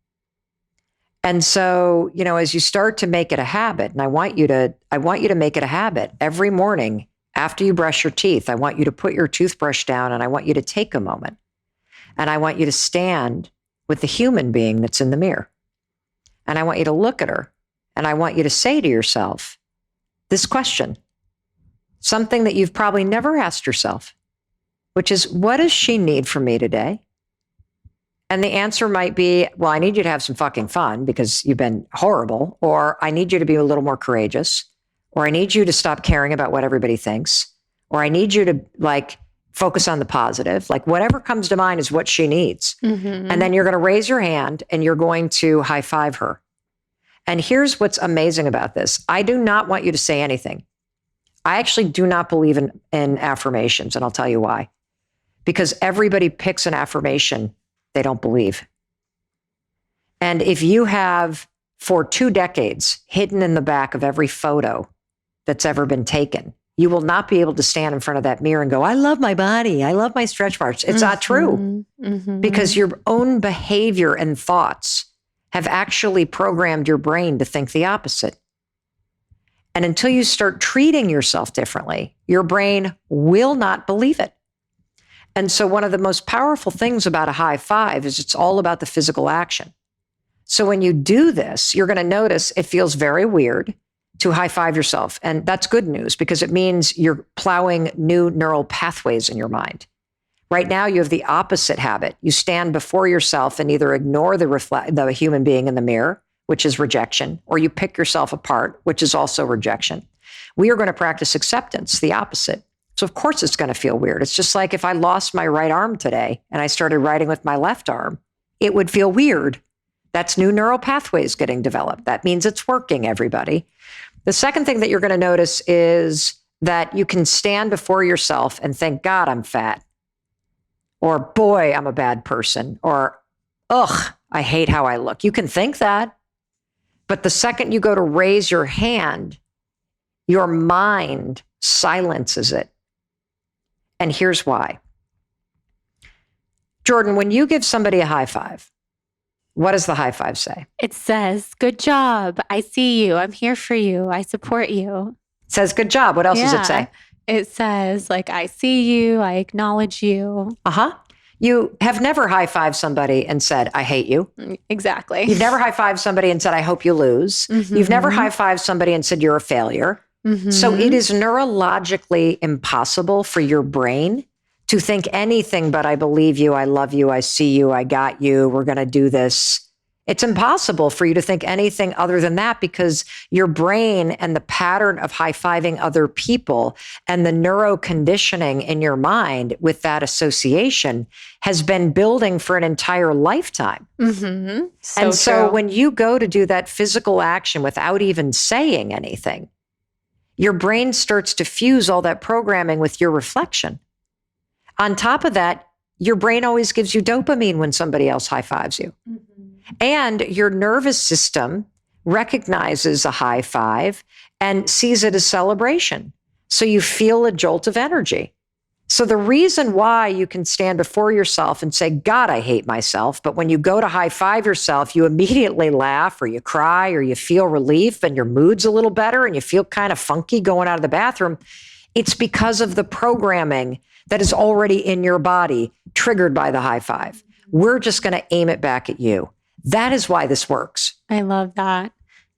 And so, as you start to make it a habit, and I want you to make it a habit every morning after you brush your teeth, I want you to put your toothbrush down and I want you to take a moment and I want you to stand with the human being that's in the mirror. And I want you to look at her and I want you to say to yourself this question, something that you've probably never asked yourself, which is, what does she need from me today? And the answer might be, well, I need you to have some fucking fun because you've been horrible, or I need you to be a little more courageous, or I need you to stop caring about what everybody thinks, or I need you to focus on the positive. Like whatever comes to mind is what she needs. Mm-hmm. And then you're going to raise your hand and you're going to high five her. And here's what's amazing about this. I do not want you to say anything. I actually do not believe in affirmations, and I'll tell you why. Because everybody picks an affirmation they don't believe. And if you have, for 2 decades, hidden in the back of every photo that's ever been taken, you will not be able to stand in front of that mirror and go, I love my body. I love my stretch marks. It's not true. Mm-hmm. Because your own behavior and thoughts have actually programmed your brain to think the opposite. And until you start treating yourself differently, your brain will not believe it. And so one of the most powerful things about a high five is it's all about the physical action. So when you do this, you're going to notice it feels very weird to high five yourself. And that's good news because it means you're plowing new neural pathways in your mind. Right now, you have the opposite habit. You stand before yourself and either ignore the human being in the mirror, which is rejection, or you pick yourself apart, which is also rejection. We are going to practice acceptance, the opposite. So of course it's going to feel weird. It's just like if I lost my right arm today and I started writing with my left arm, it would feel weird. That's new neural pathways getting developed. That means it's working, everybody. The second thing that you're going to notice is that you can stand before yourself and think, God, I'm fat. Or, boy, I'm a bad person. Or, ugh, I hate how I look. You can think that. But the second you go to raise your hand, your mind silences it. And here's why. Jordan, when you give somebody a high five, what does the high five say? It says, good job. I see you. I'm here for you. I support you. It says, good job. What else does it say? It says, like, I see you. I acknowledge you. You have never high-fived somebody and said, I hate you. Exactly. You've never high-fived somebody and said, I hope you lose. Mm-hmm. You've never high-fived somebody and said, you're a failure. Mm-hmm. So it is neurologically impossible for your brain to think anything but I believe you, I love you, I see you, I got you, we're going to do this. It's impossible for you to think anything other than that because your brain and the pattern of high-fiving other people and the neuroconditioning in your mind with that association has been building for an entire lifetime. Mm-hmm. So when you go to do that physical action without even saying anything, your brain starts to fuse all that programming with your reflection. On top of that, your brain always gives you dopamine when somebody else high-fives you. Mm-hmm. And your nervous system recognizes a high five and sees it as celebration. So you feel a jolt of energy. So the reason why you can stand before yourself and say, God, I hate myself. But when you go to high five yourself, you immediately laugh or you cry or you feel relief and your mood's a little better and you feel kind of funky going out of the bathroom. It's because of the programming that is already in your body triggered by the high five. We're just going to aim it back at you. That is why this works. I love that.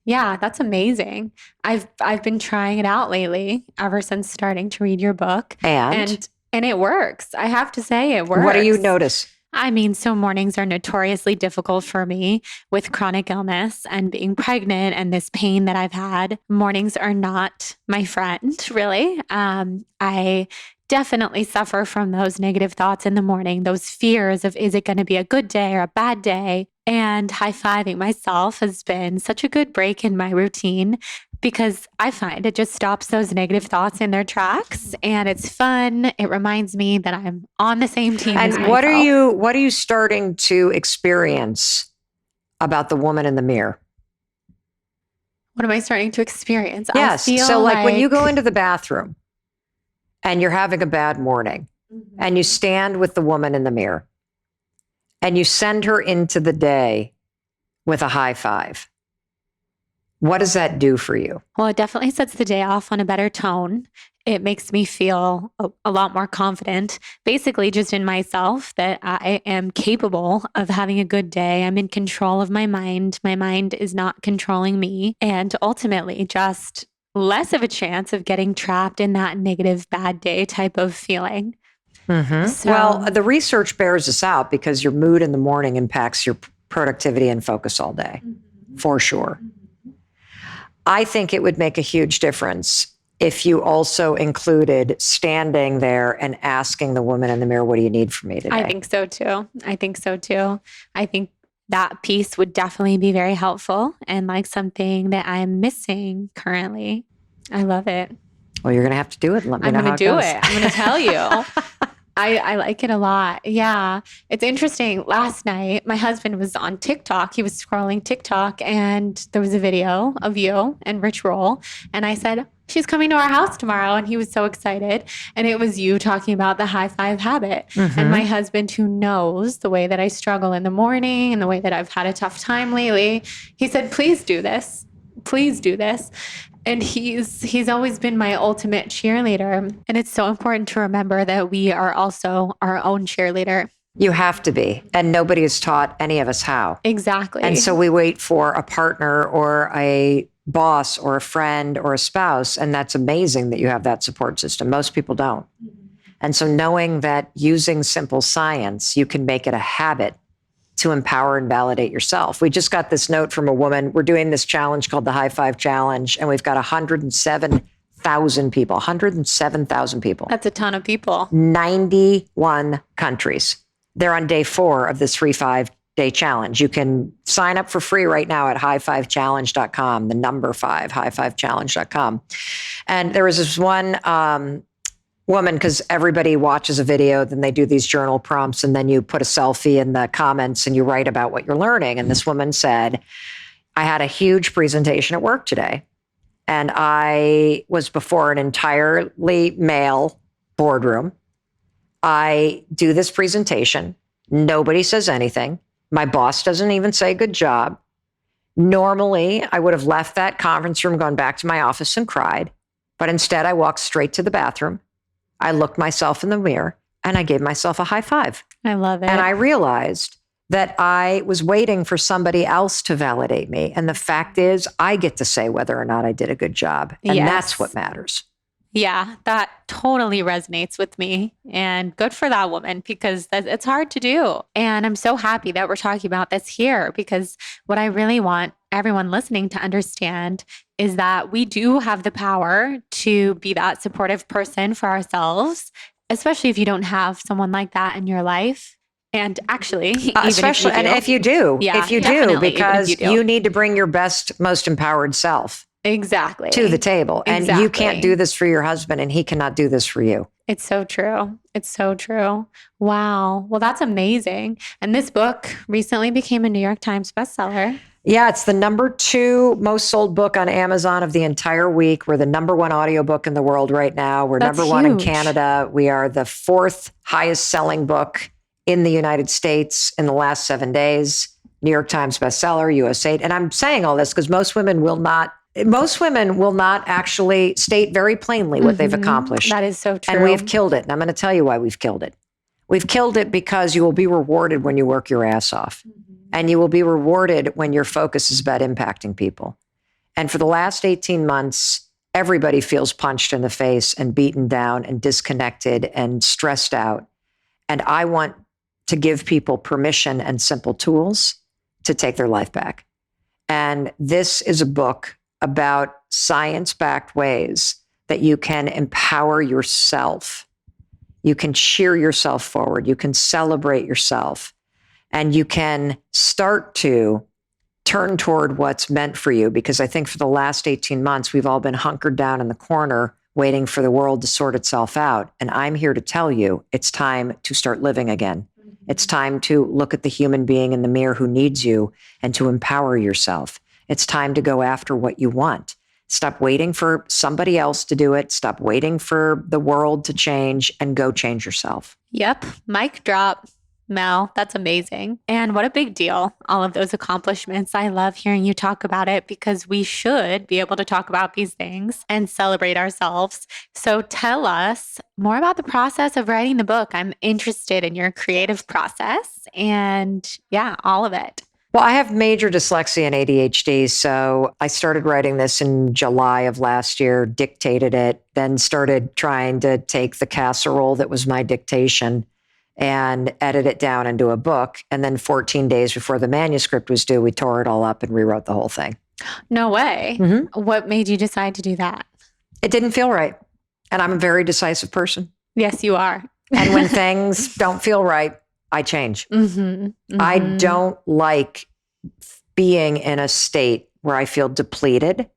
Yeah, that's amazing. I've been trying it out lately ever since starting to read your book. And it works. I have to say it works. What do you notice? I mean, so mornings are notoriously difficult for me with chronic illness and being pregnant and this pain that I've had. Mornings are not my friend, really. I definitely suffer from those negative thoughts in the morning, those fears of, is it going to be a good day or a bad day? And high-fiving myself has been such a good break in my routine because I find it just stops those negative thoughts in their tracks and it's fun. It reminds me that I'm on the same team as myself. And what are you starting to experience about the woman in the mirror? What am I starting to experience? Yes. So like when you go into the bathroom and you're having a bad morning and you stand with the woman in the mirror and you send her into the day with a high five, what does that do for you? Well, it definitely sets the day off on a better tone. It makes me feel a lot more confident, basically just in myself, that I am capable of having a good day. I'm in control of my mind. My mind is not controlling me. And ultimately just less of a chance of getting trapped in that negative bad day type of feeling. Mm-hmm. So, well, the research bears this out because your mood in the morning impacts your productivity and focus all day, for sure. I think it would make a huge difference if you also included standing there and asking the woman in the mirror, what do you need from me today? I think so too. I think that piece would definitely be very helpful and like something that I'm missing currently. I love it. Well, you're going to have to do it. Let me know how it goes. I'm going to do it. I'm going to tell you. I like it a lot. Yeah. It's interesting. Last night, my husband was on TikTok. He was scrolling TikTok and there was a video of you and Rich Roll. And I said, she's coming to our house tomorrow. And he was so excited. And it was you talking about the high five habit. Mm-hmm. And my husband, who knows the way that I struggle in the morning and the way that I've had a tough time lately, he said, please do this. Please do this. And he's always been my ultimate cheerleader. And it's so important to remember that we are also our own cheerleader. You have to be. And nobody has taught any of us how. Exactly. And so we wait for a partner or a boss or a friend or a spouse. And that's amazing that you have that support system. Most people don't. And so knowing that using simple science, you can make it a habit to empower and validate yourself. We just got this note from a woman. We're doing this challenge called the High Five Challenge, and we've got 107,000 people, 107,000 people. That's a ton of people. 91 countries. They're on day 4 of this free 5-day challenge. You can sign up for free right now at highfivechallenge.com, the number 5, highfivechallenge.com. And there was this one woman, because everybody watches a video, then they do these journal prompts, and then you put a selfie in the comments and you write about what you're learning. And this woman said, I had a huge presentation at work today, and I was before an entirely male boardroom. I do this presentation. Nobody says anything. My boss doesn't even say good job. Normally, I would have left that conference room, gone back to my office and cried. But instead, I walked straight to the bathroom. I looked myself in the mirror and I gave myself a high five. I love it. And I realized that I was waiting for somebody else to validate me. And the fact is, I get to say whether or not I did a good job. And that's what matters. Yeah, that totally resonates with me. And good for that woman, because it's hard to do. And I'm so happy that we're talking about this here, because what I really want everyone listening to understand is that we do have the power to be that supportive person for ourselves, especially if you don't have someone like that in your life. And actually, especially, if you do, because you need to bring your best, most empowered self to the table. And you can't do this for your husband, and he cannot do this for you. It's so true. It's so true. Wow. Well, that's amazing. And this book recently became a New York Times bestseller. Yeah, it's the number 2 most sold book on Amazon of the entire week. We're the number 1 audiobook in the world right now. We're number 1 in Canada. We are the 4th highest selling book in the United States in the last 7 days. New York Times bestseller, US 8. And I'm saying all this because most women will not actually state very plainly what they've accomplished. That is so true. And we've killed it. And I'm going to tell you why we've killed it. We've killed it because you will be rewarded when you work your ass off. And you will be rewarded when your focus is about impacting people. And for the last 18 months, everybody feels punched in the face and beaten down and disconnected and stressed out. And I want to give people permission and simple tools to take their life back. And this is a book about science-backed ways that you can empower yourself. You can cheer yourself forward. You can celebrate yourself. And you can start to turn toward what's meant for you. Because I think for the last 18 months, we've all been hunkered down in the corner, waiting for the world to sort itself out. And I'm here to tell you, it's time to start living again. It's time to look at the human being in the mirror who needs you and to empower yourself. It's time to go after what you want. Stop waiting for somebody else to do it. Stop waiting for the world to change, and go change yourself. Yep. Mic drop. Mel, that's amazing. And what a big deal, all of those accomplishments. I love hearing you talk about it, because we should be able to talk about these things and celebrate ourselves. So tell us more about the process of writing the book. I'm interested in your creative process and all of it. Well, I have major dyslexia and ADHD. So I started writing this in July of last year, dictated it, then started trying to take the casserole that was my dictation and edit it down into a book. And then 14 days before the manuscript was due, we tore it all up and rewrote the whole thing. No way. Mm-hmm. What made you decide to do that? It didn't feel right. And I'm a very decisive person. Yes, you are. And when things don't feel right, I change. Mm-hmm. Mm-hmm. I don't like being in a state where I feel depleted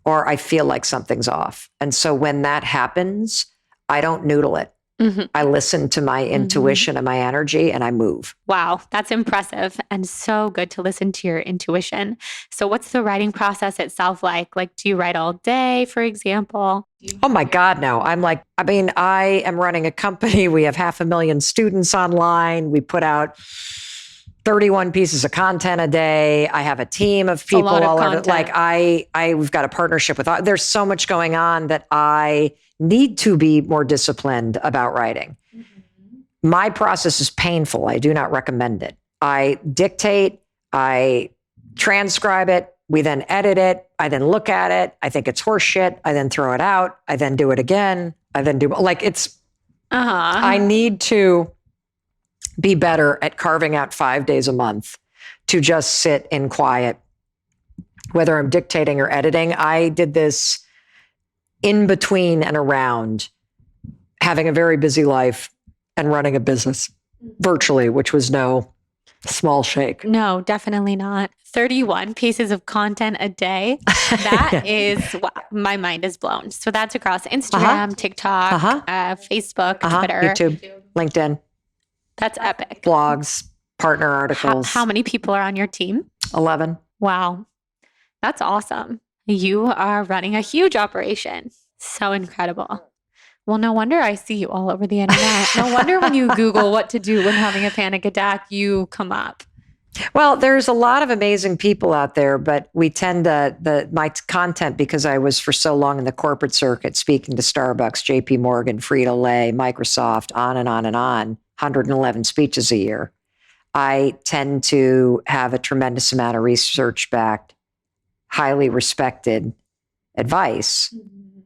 or I feel like something's off. And so when that happens, I don't noodle it. Mm-hmm. I listen to my intuition and my energy, and I move. Wow, that's impressive and so good to listen to your intuition. So what's the writing process itself like? Like, do you write all day, for example? Oh my God, no. I am running a company. We have 500,000 students online. We put out 31 pieces of content a day. I have a team of people all over. Like we've got a partnership with, there's so much going on that I need to be more disciplined about writing. Mm-hmm. My process is painful. I do not recommend it. I dictate, I transcribe it. We then edit it. I then look at it. I think it's horse shit. I then throw it out. I then do it again. I then do I need to be better at carving out 5 days a month to just sit in quiet, whether I'm dictating or editing. I did this in between and around having a very busy life and running a business virtually, which was no small shake. No, definitely not. 31 pieces of content a day. That is, my mind is blown. So that's across Instagram, TikTok, Facebook, Twitter. YouTube, LinkedIn. That's epic. Blogs, partner articles. How many people are on your team? 11. Wow. That's awesome. You are running a huge operation. So incredible. Well, no wonder I see you all over the internet. No wonder when you Google what to do when having a panic attack, you come up. Well, there's a lot of amazing people out there, but we tend to, my content, because I was for so long in the corporate circuit, speaking to Starbucks, JP Morgan, Frito-Lay, Microsoft, on and on and on, 111 speeches a year. I tend to have a tremendous amount of research-backed, highly respected advice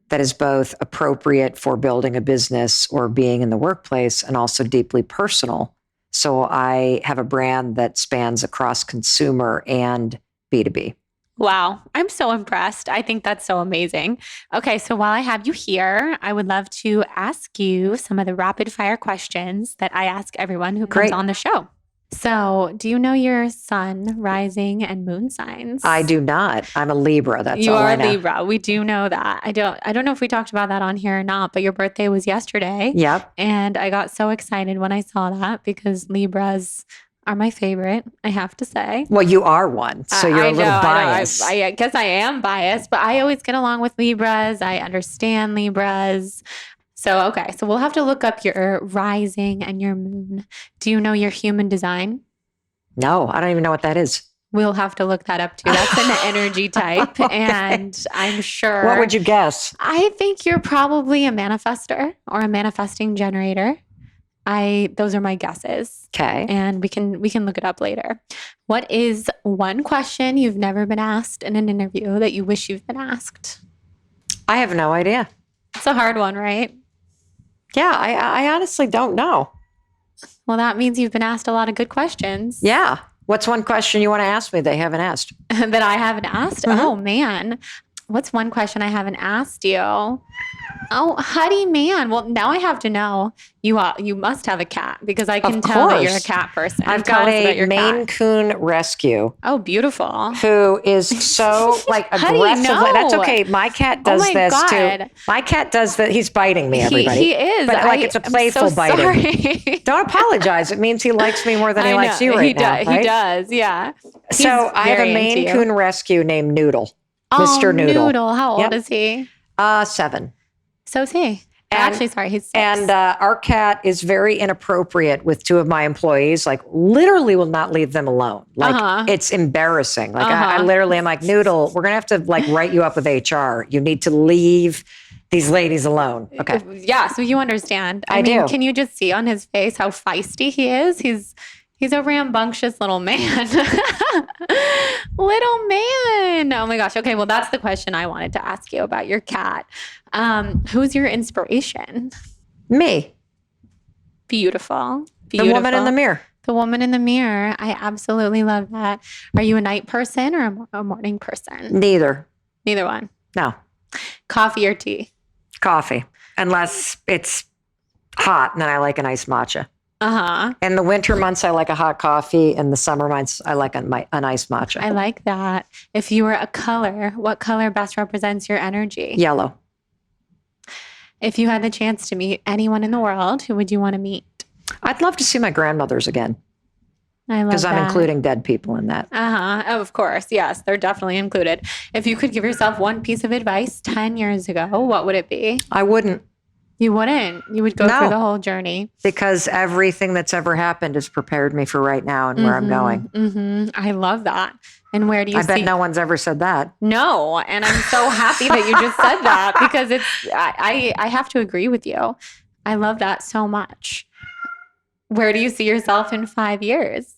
that is both appropriate for building a business or being in the workplace and also deeply personal. So I have a brand that spans across consumer and B2B. Wow. I'm so impressed. I think that's so amazing. Okay. So while I have you here, I would love to ask you some of the rapid fire questions that I ask everyone who comes on the show. So do you know your sun, rising, and moon signs? I do not. I'm a Libra. That's all I know. You are a Libra. We do know that. I don't know if we talked about that on here or not, but your birthday was yesterday. Yep. And I got so excited when I saw that because Libras are my favorite, I have to say. Well, you are one, so you're a little biased. I guess I am biased, but I always get along with Libras. I understand Libras. So, okay. So we'll have to look up your rising and your moon. Do you know your human design? No, I don't even know what that is. We'll have to look that up too. That's an energy type. Okay. And I'm sure. What would you guess? I think you're probably a manifester or a manifesting generator. Those are my guesses. Okay. And we can look it up later. What is one question you've never been asked in an interview that you wish you've been asked? I have no idea. It's a hard one, right? Yeah, I honestly don't know. Well, that means you've been asked a lot of good questions. Yeah. What's one question you want to ask me they haven't asked? That I haven't asked? Mm-hmm. Oh, man. What's one question I haven't asked you? Oh, Huddy, man. Well, now I have to know. You must have a cat because I can tell that you're a cat person. I've got a Maine Coon rescue. Oh, beautiful. Who is so aggressive. No. That's okay. My cat does this too. My cat does that. He's biting me, everybody. He is. But it's a playful biting. Don't apologize. It means he likes me more than he likes you right now. Right? He does. Yeah. So I have a Maine Coon rescue named Noodle. Oh, Mr. Noodle. How old is he? 7. So is he. Actually, sorry, he's 6. And our cat is very inappropriate with 2 of my employees, like literally will not leave them alone. Like it's embarrassing. Like I literally am like, Noodle, we're going to have to write you up with HR. You need to leave these ladies alone. Okay. Yeah. So you understand. I mean, do. Can you just see on his face how feisty he is? He's a rambunctious little man. Little man. Oh my gosh. Okay. Well, that's the question I wanted to ask you about your cat. Who's your inspiration? Me. Beautiful. The woman in the mirror. The woman in the mirror. I absolutely love that. Are you a night person or a morning person? Neither one. No. Coffee or tea? Coffee. Unless it's hot and then I like a nice matcha. In the winter months, I like a hot coffee. In the summer months, I like a nice matcha. I like that. If you were a color, what color best represents your energy? Yellow. If you had the chance to meet anyone in the world, who would you want to meet? I'd love to see my grandmothers again. I love that. Because I'm including dead people in that. Oh, of course. Yes, they're definitely included. If you could give yourself one piece of advice 10 years ago, what would it be? I wouldn't. You wouldn't. You would go through the whole journey. Because everything that's ever happened has prepared me for right now and where I'm going. Mm-hmm. I love that. And where do you I bet no one's ever said that. No. And I'm so happy that you just said that because I have to agree with you. I love that so much. Where do you see yourself in 5 years?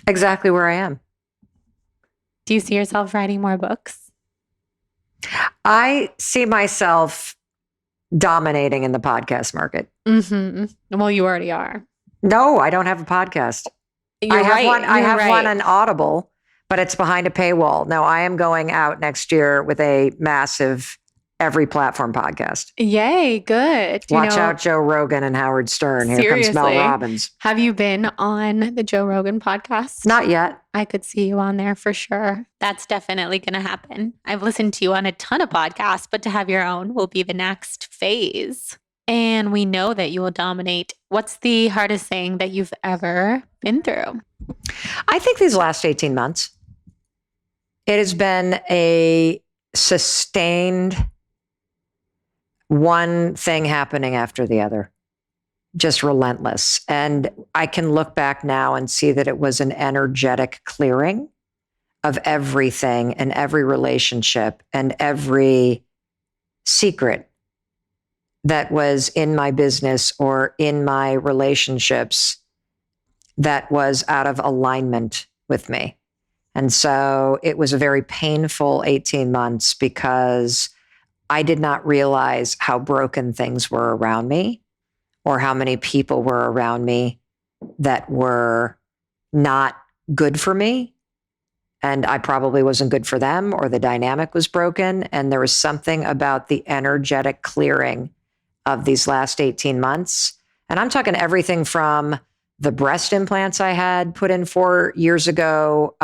Exactly where I am. Do you see yourself writing more books? I see myself dominating in the podcast market. Mm-hmm. Well, you already are. No, I don't have a podcast. I have one on Audible, but it's behind a paywall. No, I am going out next year with a massive every platform podcast. Yay, good. Watch out, Joe Rogan and Howard Stern. Here seriously, comes Mel Robbins. Have you been on the Joe Rogan podcast? Not yet. I could see you on there for sure. That's definitely going to happen. I've listened to you on a ton of podcasts, but to have your own will be the next phase. And we know that you will dominate. What's the hardest thing that you've ever been through? I think these last 18 months, it has been a sustained one thing happening after the other, just relentless. And I can look back now and see that it was an energetic clearing of everything and every relationship and every secret that was in my business or in my relationships that was out of alignment with me. And so it was a very painful 18 months because I did not realize how broken things were around me or how many people were around me that were not good for me. And I probably wasn't good for them, or the dynamic was broken. And there was something about the energetic clearing of these last 18 months. And I'm talking everything from the breast implants I had put in 4 years ago,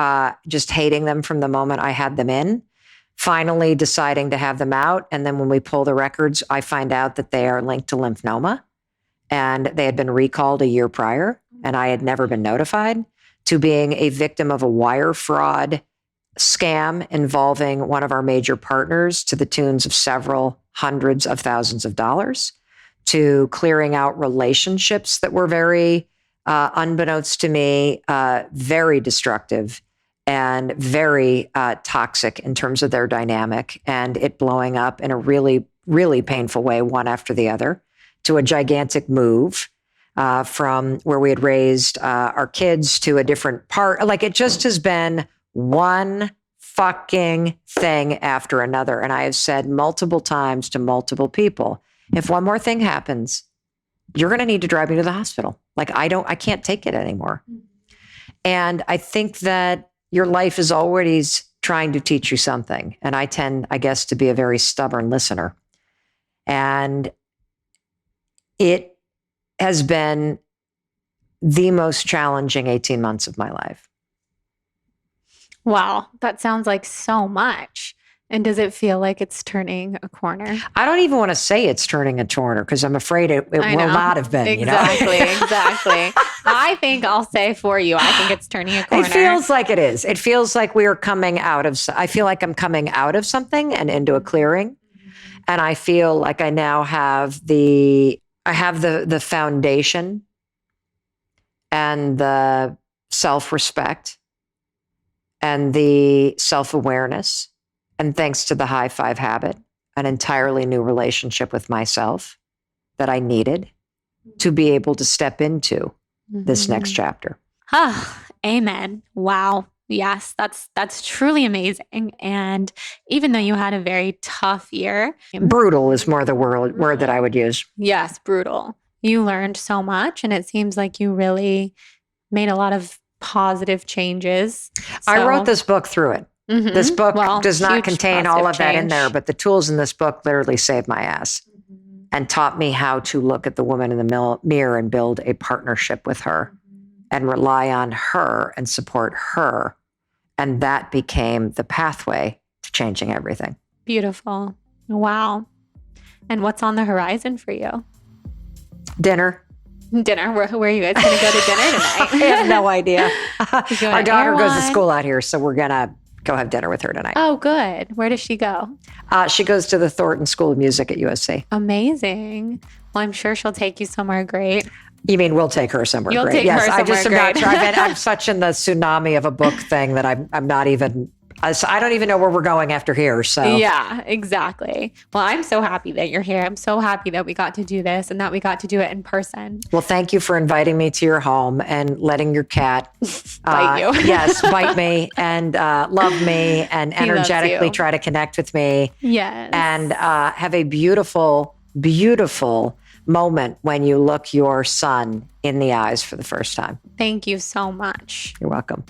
just hating them from the moment I had them in, finally deciding to have them out. And then when we pull the records, I find out that they are linked to lymphoma, and they had been recalled a year prior, and I had never been notified, to being a victim of a wire fraud scam involving one of our major partners to the tunes of several hundreds of thousands of dollars, to clearing out relationships that were very, unbeknownst to me, very destructive and very toxic in terms of their dynamic, and it blowing up in a really, really painful way, one after the other, to a gigantic move from where we had raised our kids to a different part. Like, it just has been one fucking thing after another. And I have said multiple times to multiple people, if one more thing happens, you're going to need to drive me to the hospital. Like, I can't take it anymore. And I think that your life is always trying to teach you something. And I tend, I guess, to be a very stubborn listener. And it has been the most challenging 18 months of my life. Wow, that sounds like so much. And does it feel like it's turning a corner? I don't even want to say it's turning a corner because I'm afraid it will not have been. Exactly, exactly. I think I'll say for you, I think it's turning a corner. It feels like it is. It feels like we are coming out of, I feel like I'm coming out of something and into a clearing. And I feel like I now have the foundation and the self-respect and the self-awareness. And thanks to the high five habit, an entirely new relationship with myself that I needed to be able to step into this next chapter. Ah, amen. Wow. Yes, that's truly amazing. And even though you had a very tough year. Brutal is more the word that I would use. Yes, brutal. You learned so much, and it seems like you really made a lot of positive changes. I wrote this book through it. Mm-hmm. This book does not contain all of that in there, but the tools in this book literally saved my ass and taught me how to look at the woman in the mirror and build a partnership with her and rely on her and support her. And that became the pathway to changing everything. Beautiful. Wow. And what's on the horizon for you? Dinner. Dinner? Where are you guys going to go to dinner tonight? I have no idea. Our daughter goes to school out here, so we're going to go have dinner with her tonight. Oh, good. Where does she go? She goes to the Thornton School of Music at USC. Amazing. Well, I'm sure she'll take you somewhere great. You mean we'll take her somewhere You'll great? take Yes, her I just am somewhere not great. sure. I'm such in the tsunami of a book thing that I'm not even. I don't even know where we're going after here. So yeah, exactly. Well, I'm so happy that you're here. I'm so happy that we got to do this and that we got to do it in person. Well, thank you for inviting me to your home and letting your cat bite you. Yes, bite me and love me and energetically try to connect with me. Yes. And have a beautiful, beautiful moment when you look your son in the eyes for the first time. Thank you so much. You're welcome.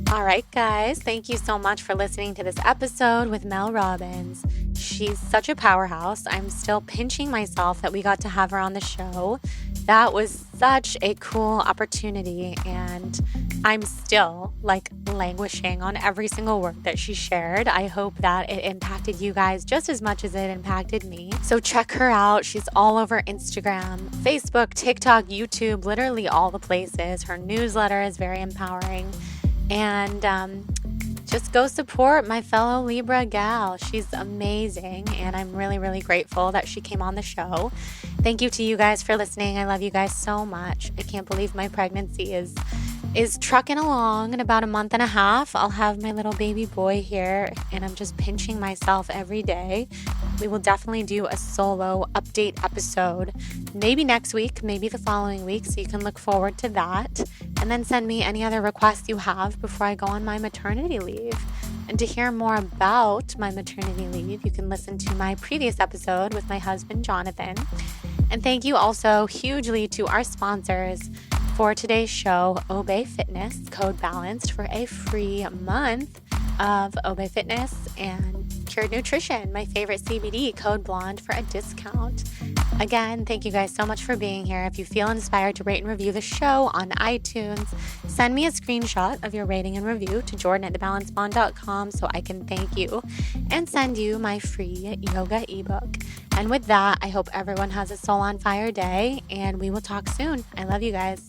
All right, guys. Thank you so much for listening to this episode with Mel Robbins. She's such a powerhouse. I'm still pinching myself that we got to have her on the show. That was such a cool opportunity, and I'm still languishing on every single word that she shared. I hope that it impacted you guys just as much as it impacted me. So check her out. She's all over Instagram, Facebook, TikTok, YouTube, literally all the places. Her newsletter is very empowering. And just go support my fellow Libra gal. She's amazing, and I'm really, really grateful that she came on the show. Thank you to you guys for listening. I love you guys so much. I can't believe my pregnancy is trucking along. In about a month and a half, I'll have my little baby boy here, and I'm just pinching myself every day. We will definitely do a solo update episode, maybe next week, maybe the following week, so you can look forward to that. And then send me any other requests you have before I go on my maternity leave. And to hear more about my maternity leave, you can listen to my previous episode with my husband, Jonathan. And thank you also hugely to our sponsors for today's show, Obey Fitness, code BALANCED for a free month of Obey Fitness, and Cured Nutrition, my favorite CBD, code BLONDE for a discount. Again, thank you guys so much for being here. If you feel inspired to rate and review the show on iTunes, send me a screenshot of your rating and review to jordan@thebalancedmom.com so I can thank you and send you my free yoga ebook. And with that, I hope everyone has a soul on fire day, and we will talk soon. I love you guys.